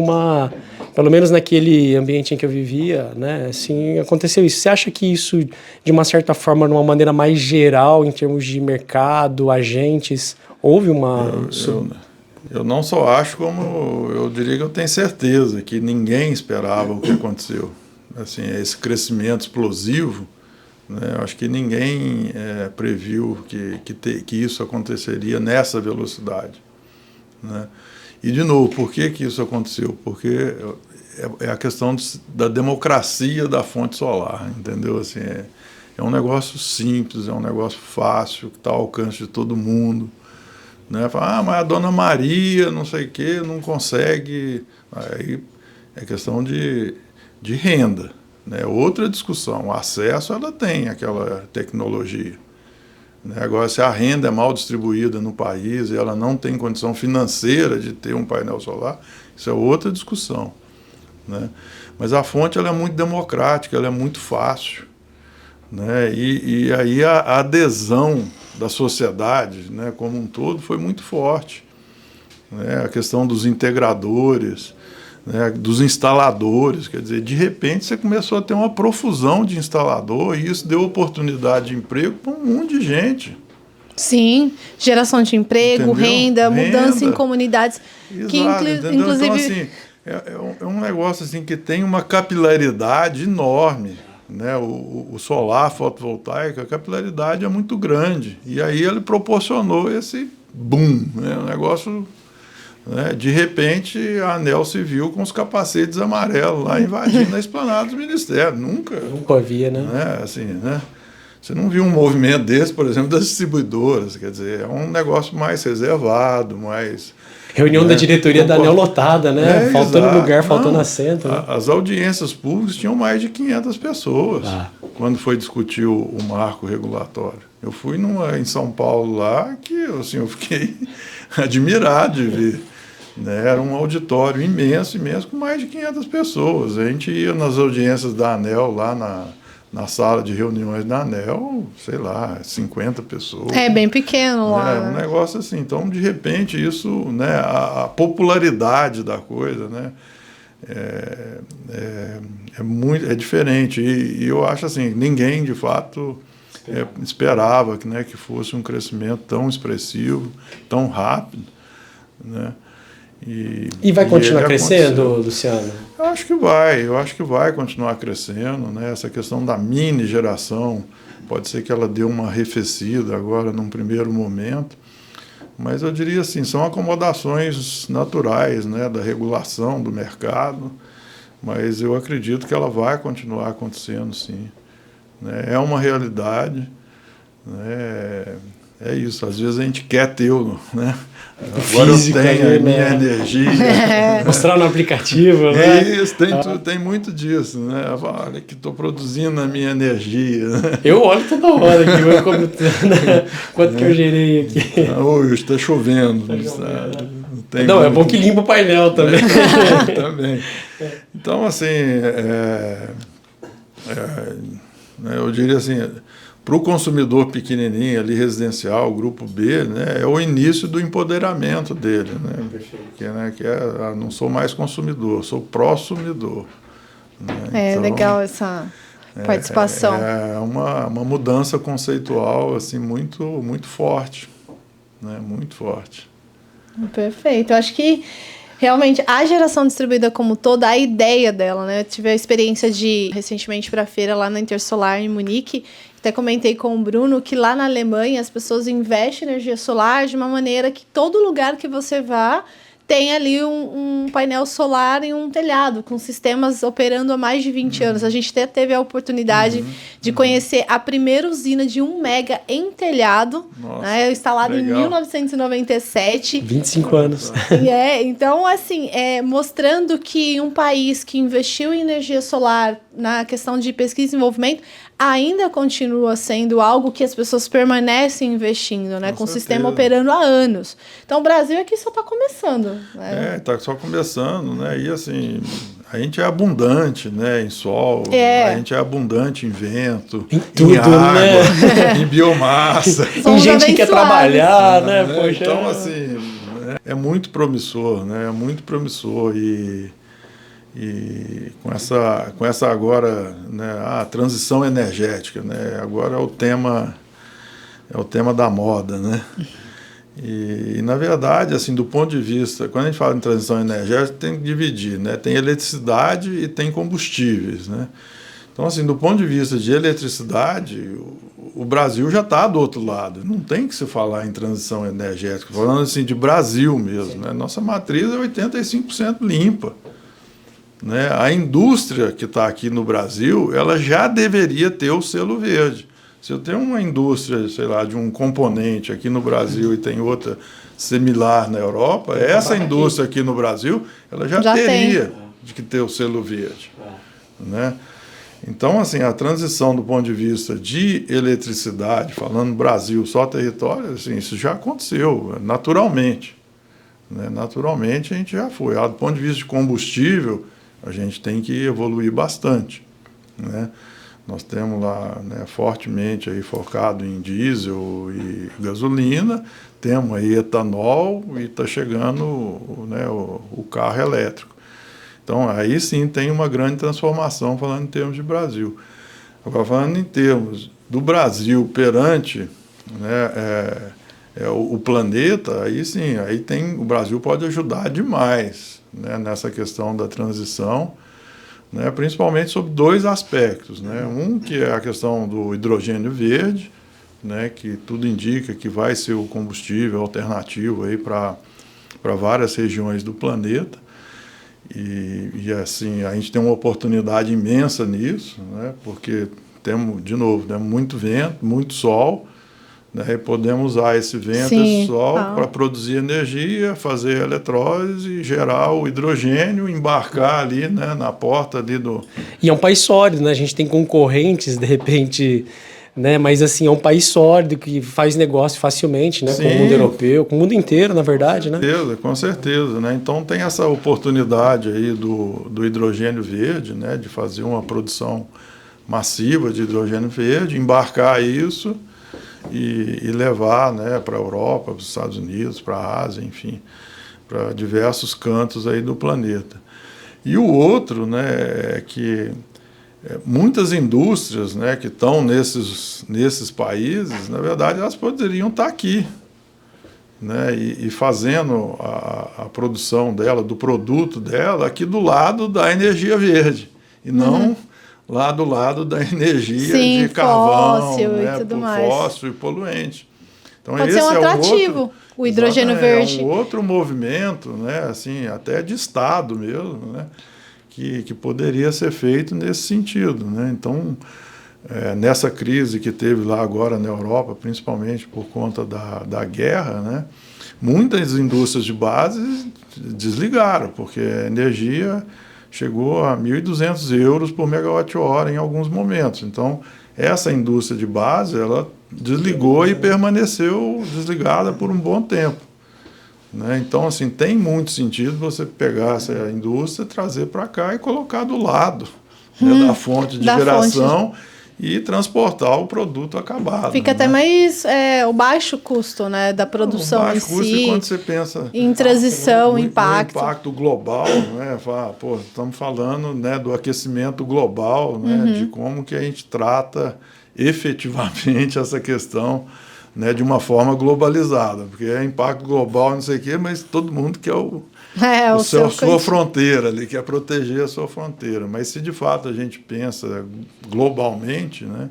pelo menos naquele ambiente em que eu vivia, né? Assim, aconteceu isso. Você acha que isso, de uma certa forma, de uma maneira mais geral, em termos de mercado, agentes, houve uma... Eu não só acho, como eu diria que eu tenho certeza que ninguém esperava o que aconteceu. Assim, esse crescimento explosivo, né? Eu acho que ninguém previu que isso aconteceria nessa velocidade, né? E, de novo, por que isso aconteceu? Porque é a questão da democracia da fonte solar, entendeu? Assim, é um negócio simples, é um negócio fácil, que está ao alcance de todo mundo, né? Fala, mas a Dona Maria, não sei o quê, não consegue. Aí é questão de renda, né? Outra discussão. O acesso, ela tem aquela tecnologia. Né? Agora, se a renda é mal distribuída no país e ela não tem condição financeira de ter um painel solar, isso é outra discussão. Né? Mas a fonte ela é muito democrática, ela é muito fácil. Né? E aí a adesão da sociedade, né, como um todo foi muito forte. Né? A questão dos integradores, né, dos instaladores, quer dizer, de repente você começou a ter uma profusão de instalador e isso deu oportunidade de emprego para um monte de gente. Sim, geração de emprego, renda, mudança em comunidades. Exato, que inclusive... Então, assim, é um negócio assim, que tem uma capilaridade enorme. Né? O solar fotovoltaico, a capilaridade é muito grande. E aí ele proporcionou esse boom, né? Um negócio... Né? De repente, a ANEEL se viu com os capacetes amarelos lá invadindo a esplanada do Ministério. Nunca havia, né? Assim, né? Você não viu um movimento desse, por exemplo, das distribuidoras. Quer dizer, é um negócio mais reservado, mais... Reunião da diretoria da ANEEL lotada, né? Faltando lugar, faltando assento. Né? As audiências públicas tinham mais de 500 pessoas quando foi discutir o marco regulatório. Eu fui em São Paulo lá que assim, eu fiquei admirado de ver. Né? Era um auditório imenso, com mais de 500 pessoas. A gente ia nas audiências da ANEEL lá na sala de reuniões da ANEEL, sei lá, 50 pessoas. É bem pequeno lá. É um negócio assim. Então, de repente, isso, né, a popularidade da coisa, né, é diferente. E eu acho assim, ninguém, de fato, esperava né, que fosse um crescimento tão expressivo, tão rápido. Né? E vai continuar crescendo, Luciano? Eu acho que vai continuar crescendo, né? Essa questão da mini geração, pode ser que ela dê uma arrefecida agora num primeiro momento, mas eu diria assim, são acomodações naturais, né, da regulação do mercado, mas eu acredito que ela vai continuar acontecendo, sim. Né? É uma realidade, né? É isso, às vezes a gente quer ter, né? Agora físico, eu tenho a minha energia. Mostrar no aplicativo, né? Isso, tem muito disso, né? Olha que estou produzindo a minha energia. Eu olho toda hora aqui, quanto que eu gerei aqui. Hoje está chovendo. Não, é bom que limpa o painel também. Também. Então, assim, eu diria assim, para o consumidor pequenininho, ali residencial, grupo B, né, é o início do empoderamento dele. Né, não sou mais consumidor, sou prosumidor. Né, então, legal essa participação. É uma mudança conceitual assim, muito, muito forte. Né, muito forte. Perfeito. Eu acho que realmente a geração distribuída como toda, a ideia dela, né? Eu tive a experiência de recentemente para a feira lá na Intersolar em Munique. Até comentei com o Bruno que lá na Alemanha as pessoas investem em energia solar de uma maneira que todo lugar que você vá tem ali um painel solar em um telhado, com sistemas operando há mais de 20 anos. A gente até teve a oportunidade de conhecer a primeira usina de 1 mega em telhado, né, instalada legal. Em 1997. 25 anos. Então, assim, mostrando que um país que investiu em energia solar na questão de pesquisa e desenvolvimento ainda continua sendo algo que as pessoas permanecem investindo, né? Com o sistema operando há anos. Então, o Brasil aqui só está começando. Né? Está só começando, né? E, assim, a gente é abundante, né? Em sol, a gente é abundante em vento, em tudo, em água, né? em biomassa. Tem gente que quer trabalhar, né? Poxa, então, assim, é muito promissor, né? É muito promissor e com essa agora, né, a transição energética, né, agora é o tema da moda, né, e na verdade, assim, do ponto de vista, quando a gente fala em transição energética, tem que dividir, né, tem eletricidade e tem combustíveis, né, então, assim, do ponto de vista de eletricidade, o Brasil já está do outro lado, não tem que se falar em transição energética, falando assim de Brasil mesmo, né, nossa matriz é 85% limpa. Né? A indústria que está aqui no Brasil, ela já deveria ter o selo verde. Se eu tenho uma indústria, sei lá, de um componente aqui no Brasil e tem outra similar na Europa, essa indústria aqui no Brasil, ela já teria de que ter o selo verde, né? Então, assim, a transição do ponto de vista de eletricidade, falando Brasil, só território, assim, isso já aconteceu naturalmente, né? Naturalmente a gente já foi. Do ponto de vista de combustível, a gente tem que evoluir bastante, né? Nós temos lá, né, fortemente aí focado em diesel e gasolina, temos aí etanol e está chegando, né, o carro elétrico. Então, aí sim tem uma grande transformação, falando em termos de Brasil. Agora, falando em termos do Brasil perante, né, o planeta, aí sim, o Brasil pode ajudar demais, né, nessa questão da transição, né, principalmente sobre 2 aspectos, né? Um que é a questão do hidrogênio verde, né, que tudo indica que vai ser o combustível alternativo aí para várias regiões do planeta. E assim, a gente tem uma oportunidade imensa nisso, né, porque temos, de novo, né, muito vento, muito sol, né, e podemos usar esse vento e esse sol para produzir energia, fazer eletrólise, gerar o hidrogênio, embarcar ali, né, na porta ali do... E é um país sólido, né? A gente tem concorrentes, de repente, né? Mas assim, é um país sólido que faz negócio facilmente, né? Com o mundo europeu, com o mundo inteiro, na verdade, né? Com certeza, né? Então tem essa oportunidade aí do hidrogênio verde, né? De fazer uma produção massiva de hidrogênio verde, embarcar isso e levar, né, para a Europa, para os Estados Unidos, para a Ásia, enfim, para diversos cantos aí do planeta. E o outro, né, é que muitas indústrias, né, que estão nesses países, na verdade, elas poderiam estar aqui, né, e fazendo a produção dela, do produto dela, aqui do lado da energia verde, e não lá do lado da energia de carvão, fóssil, né, e tudo mais. Fóssil e poluente. Então, pode ser um atrativo, o hidrogênio verde. É um outro movimento, né, assim, até de Estado mesmo, né, que poderia ser feito nesse sentido, né? Então, nessa crise que teve lá agora na Europa, principalmente por conta da guerra, né, muitas indústrias de base desligaram, porque a energia chegou a 1.200 euros por megawatt-hora em alguns momentos. Então, essa indústria de base, ela desligou e permaneceu desligada por um bom tempo, né? Então, assim, tem muito sentido você pegar essa indústria, trazer para cá e colocar do lado, né, da fonte de geração e transportar o produto acabado. Fica, né, até mais o baixo custo, né, da produção em si. O baixo custo, quando você pensa em transição, impacto. O impacto global, né, estamos falando, né, do aquecimento global, né, de como que a gente trata efetivamente essa questão, né, de uma forma globalizada, porque é impacto global, não sei o quê, mas todo mundo quer sua fronteira ali, quer proteger a sua fronteira. Mas se de fato a gente pensa globalmente, né,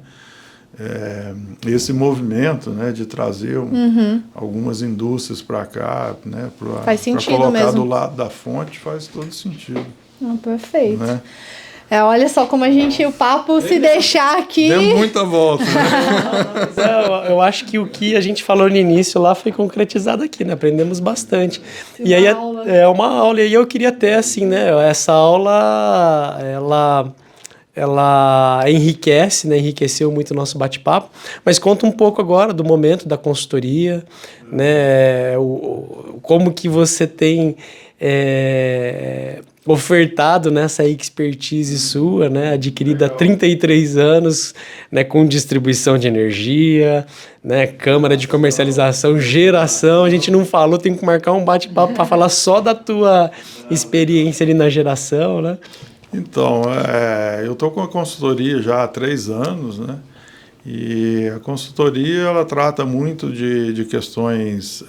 esse movimento, né, de trazer algumas indústrias para cá, né, para colocar mesmo do lado da fonte, faz todo sentido. Perfeito. Né? Olha só como o papo se deixar aqui... Deu muita volta, né? Eu acho que o que a gente falou no início lá foi concretizado aqui, né? Aprendemos bastante. E aí é uma aula. E aí eu queria ter, assim, né? Essa aula, ela enriquece, né? Enriqueceu muito o nosso bate-papo. Mas conta um pouco agora do momento da consultoria, né? Como que você tem... ofertado nessa expertise sua, né, adquirida há 33 anos, né, com distribuição de energia, né, câmara de comercialização, geração. A gente não falou, tem que marcar um bate-papo para falar só da tua experiência ali na geração, né? Então, eu estou com a consultoria já há 3 anos, né? E a consultoria ela trata muito de questões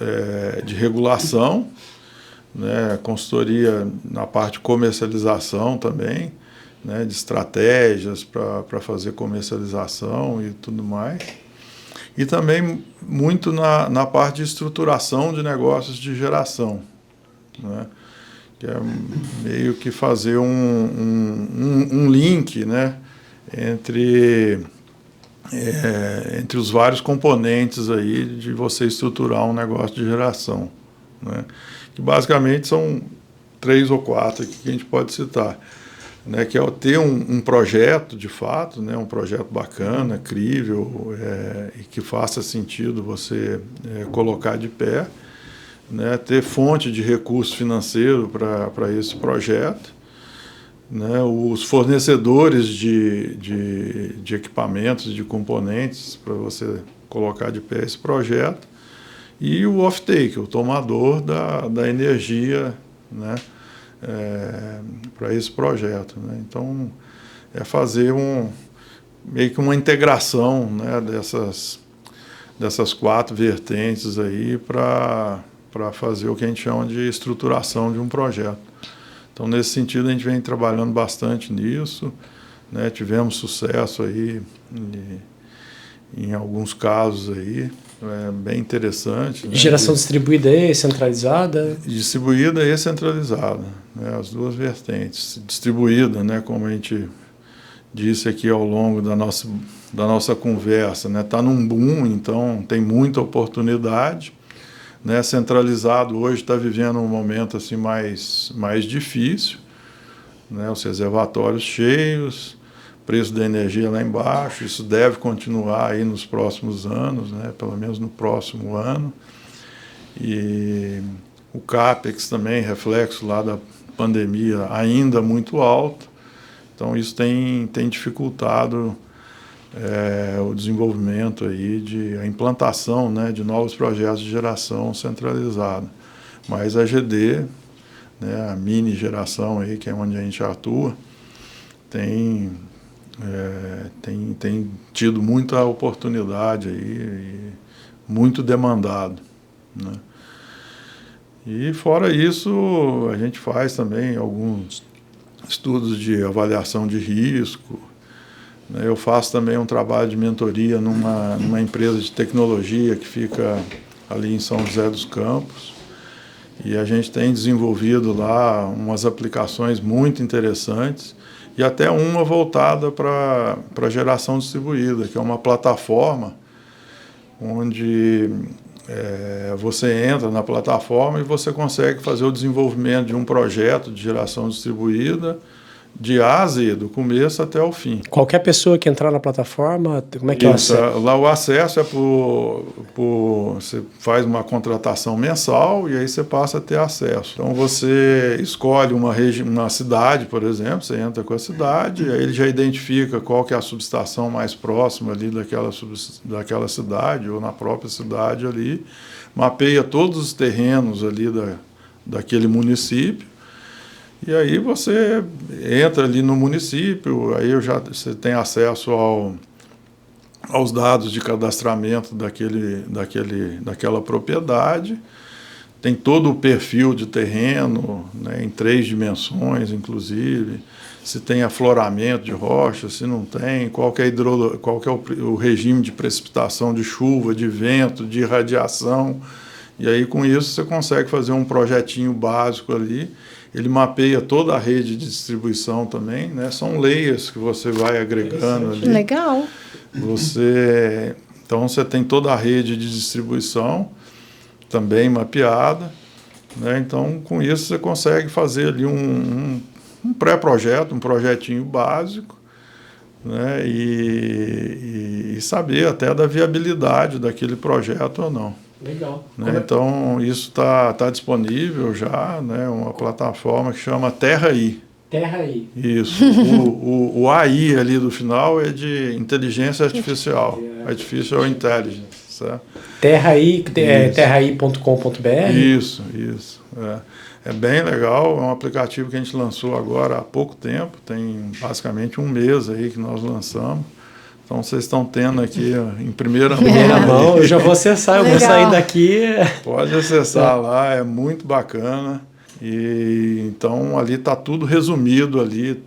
de regulação, né, consultoria na parte de comercialização também, né, de estratégias para fazer comercialização e tudo mais. E também muito na parte de estruturação de negócios de geração, né, que é meio que fazer um link, né, entre os vários componentes aí de você estruturar um negócio de geração. né? Que basicamente são 3 ou 4 aqui que a gente pode citar, né? Que é ter um projeto de fato, né? Um projeto bacana, crível, e que faça sentido você colocar de pé, né? Ter fonte de recurso financeiro para esse projeto, né? Os fornecedores de equipamentos, de componentes para você colocar de pé esse projeto, e o off-take, o tomador da energia, né? Para esse projeto, né? Então, é fazer meio que uma integração, né? dessas 4 vertentes aí para fazer o que a gente chama de estruturação de um projeto. Então, nesse sentido, a gente vem trabalhando bastante nisso, né? Tivemos sucesso aí em alguns casos aí, bem interessante. Né? Geração distribuída e centralizada? Distribuída e centralizada, né? As 2 vertentes. Distribuída, né? Como a gente disse aqui ao longo da nossa conversa, né? Está num boom, então tem muita oportunidade, né? Centralizado hoje está vivendo um momento assim mais difícil, né? Os reservatórios cheios, preço da energia lá embaixo, isso deve continuar aí nos próximos anos, né? Pelo menos no próximo ano. E o CAPEX também, reflexo lá da pandemia, ainda muito alto. Então isso tem dificultado o desenvolvimento aí, a implantação, né, de novos projetos de geração centralizada. Mas a GD, né, a mini geração aí, que é onde a gente atua, tem tido muita oportunidade aí, e muito demandado, né? E fora isso, a gente faz também alguns estudos de avaliação de risco, né? Eu faço também um trabalho de mentoria numa empresa de tecnologia que fica ali em São José dos Campos, e a gente tem desenvolvido lá umas aplicações muito interessantes, e até uma voltada para geração distribuída, que é uma plataforma onde você entra na plataforma e você consegue fazer o desenvolvimento de um projeto de geração distribuída de A a Z, do começo até o fim. Qualquer pessoa que entrar na plataforma, como é que é o acesso? Lá o acesso é você faz uma contratação mensal e aí você passa a ter acesso. Então você escolhe uma cidade, por exemplo, você entra com a cidade, aí ele já identifica qual que é a subestação mais próxima ali daquela cidade, ou na própria cidade ali, mapeia todos os terrenos ali daquele município. E aí você entra ali no município, aí você tem acesso aos dados de cadastramento daquela propriedade, tem todo o perfil de terreno, né, em 3 dimensões, inclusive, se tem afloramento de rocha, se não tem, qual que é o regime de precipitação, de chuva, de vento, de irradiação. E aí, com isso, você consegue fazer um projetinho básico ali. Ele mapeia toda a rede de distribuição também, né? São layers que você vai agregando ali. Legal. Então, você tem toda a rede de distribuição também mapeada, né? Então, com isso, você consegue fazer ali um pré-projeto, um projetinho básico, né? E saber até da viabilidade daquele projeto ou não. Legal. Né? Então, isso está disponível já, né? Uma plataforma que chama Terra-I. Terra-I. Isso. O AI ali do final é de inteligência artificial. Artificial Intelligence. Certo? Terra-I, terrai.com.br? Isso. É bem legal, é um aplicativo que a gente lançou agora há pouco tempo, tem basicamente um mês aí que nós lançamos. Então, vocês estão tendo aqui em primeira mão. Eu já vou acessar, eu vou sair daqui. Pode acessar lá, é muito bacana. E então ali está tudo resumido ali,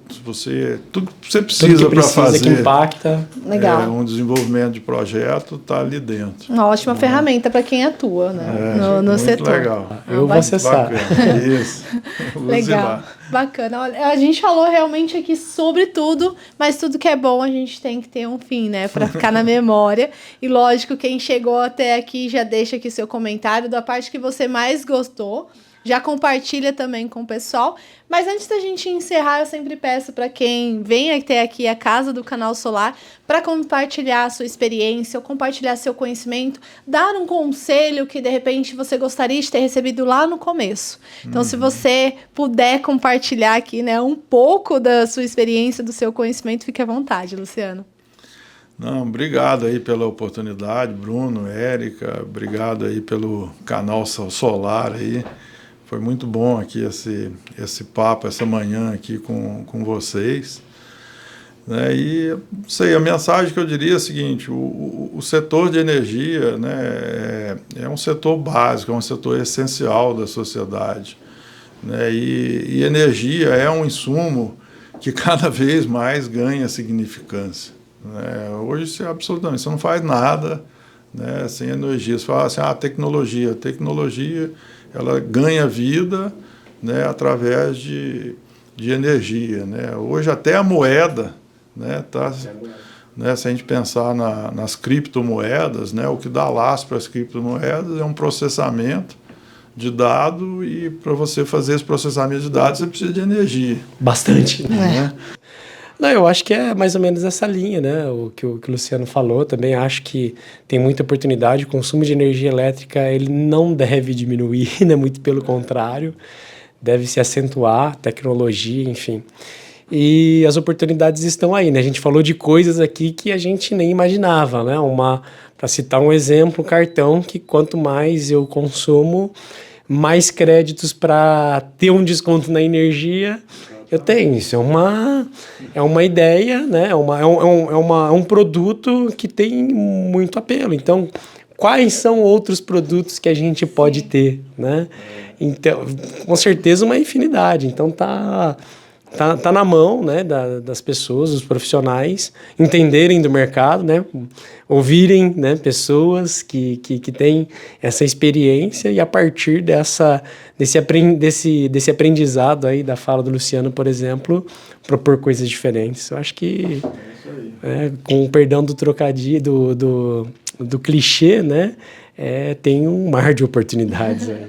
tudo que você precisa para fazer, que impacta. Legal. Um desenvolvimento de projeto está ali dentro. Uma ótima ferramenta para quem atua, né? No muito setor. Legal. Eu vou acessar. Isso. Legal. Bacana. Olha, a gente falou realmente aqui sobre tudo, mas tudo que é bom a gente tem que ter um fim, né? Para ficar na memória. E lógico, quem chegou até aqui já deixa aqui seu comentário da parte que você mais gostou. Já compartilha também com o pessoal. Mas antes da gente encerrar, eu sempre peço para quem vem até aqui a casa do Canal Solar para compartilhar a sua experiência ou compartilhar seu conhecimento, dar um conselho que de repente você gostaria de ter recebido lá no começo. Então, se você puder compartilhar aqui, né, um pouco da sua experiência, do seu conhecimento, fique à vontade, Luciano. Não, obrigado aí pela oportunidade, Bruno, Érica, obrigado aí pelo Canal Solar aí. Foi muito bom aqui esse papo, essa manhã aqui com vocês. Né? E sei, a mensagem que eu diria é a seguinte: o setor de energia, né, é um setor básico, é um setor essencial da sociedade. Né? E energia é um insumo que cada vez mais ganha significância. Né? Hoje você não faz nada, né, sem energia. Você fala assim, tecnologia ela ganha vida, né, através de energia. Né? Hoje até a moeda, né, né, se a gente pensar nas criptomoedas, né, o que dá laço para as criptomoedas é um processamento de dado, e para você fazer esse processamento de dados você precisa de energia. Bastante. Né? Não, eu acho que é mais ou menos essa linha, né? O que o Luciano falou, também acho que tem muita oportunidade. O consumo de energia elétrica, ele não deve diminuir, né? Muito pelo contrário, deve se acentuar, tecnologia, enfim. E as oportunidades estão aí, né? A gente falou de coisas aqui que a gente nem imaginava, né? Para citar um exemplo, cartão, que quanto mais eu consumo, mais créditos para ter um desconto na energia eu tenho. Isso é uma ideia, né? É um produto que tem muito apelo. Então, quais são outros produtos que a gente pode ter, né? Então, com certeza uma infinidade. Então, tá na mão, né, das pessoas, dos profissionais, entenderem do mercado, né, ouvirem, né, pessoas que têm essa experiência, e a partir desse aprendizado aí da fala do Luciano, por exemplo, propor coisas diferentes. Eu acho que, com o perdão do trocadilho, do clichê, né, tem um mar de oportunidades aí, né?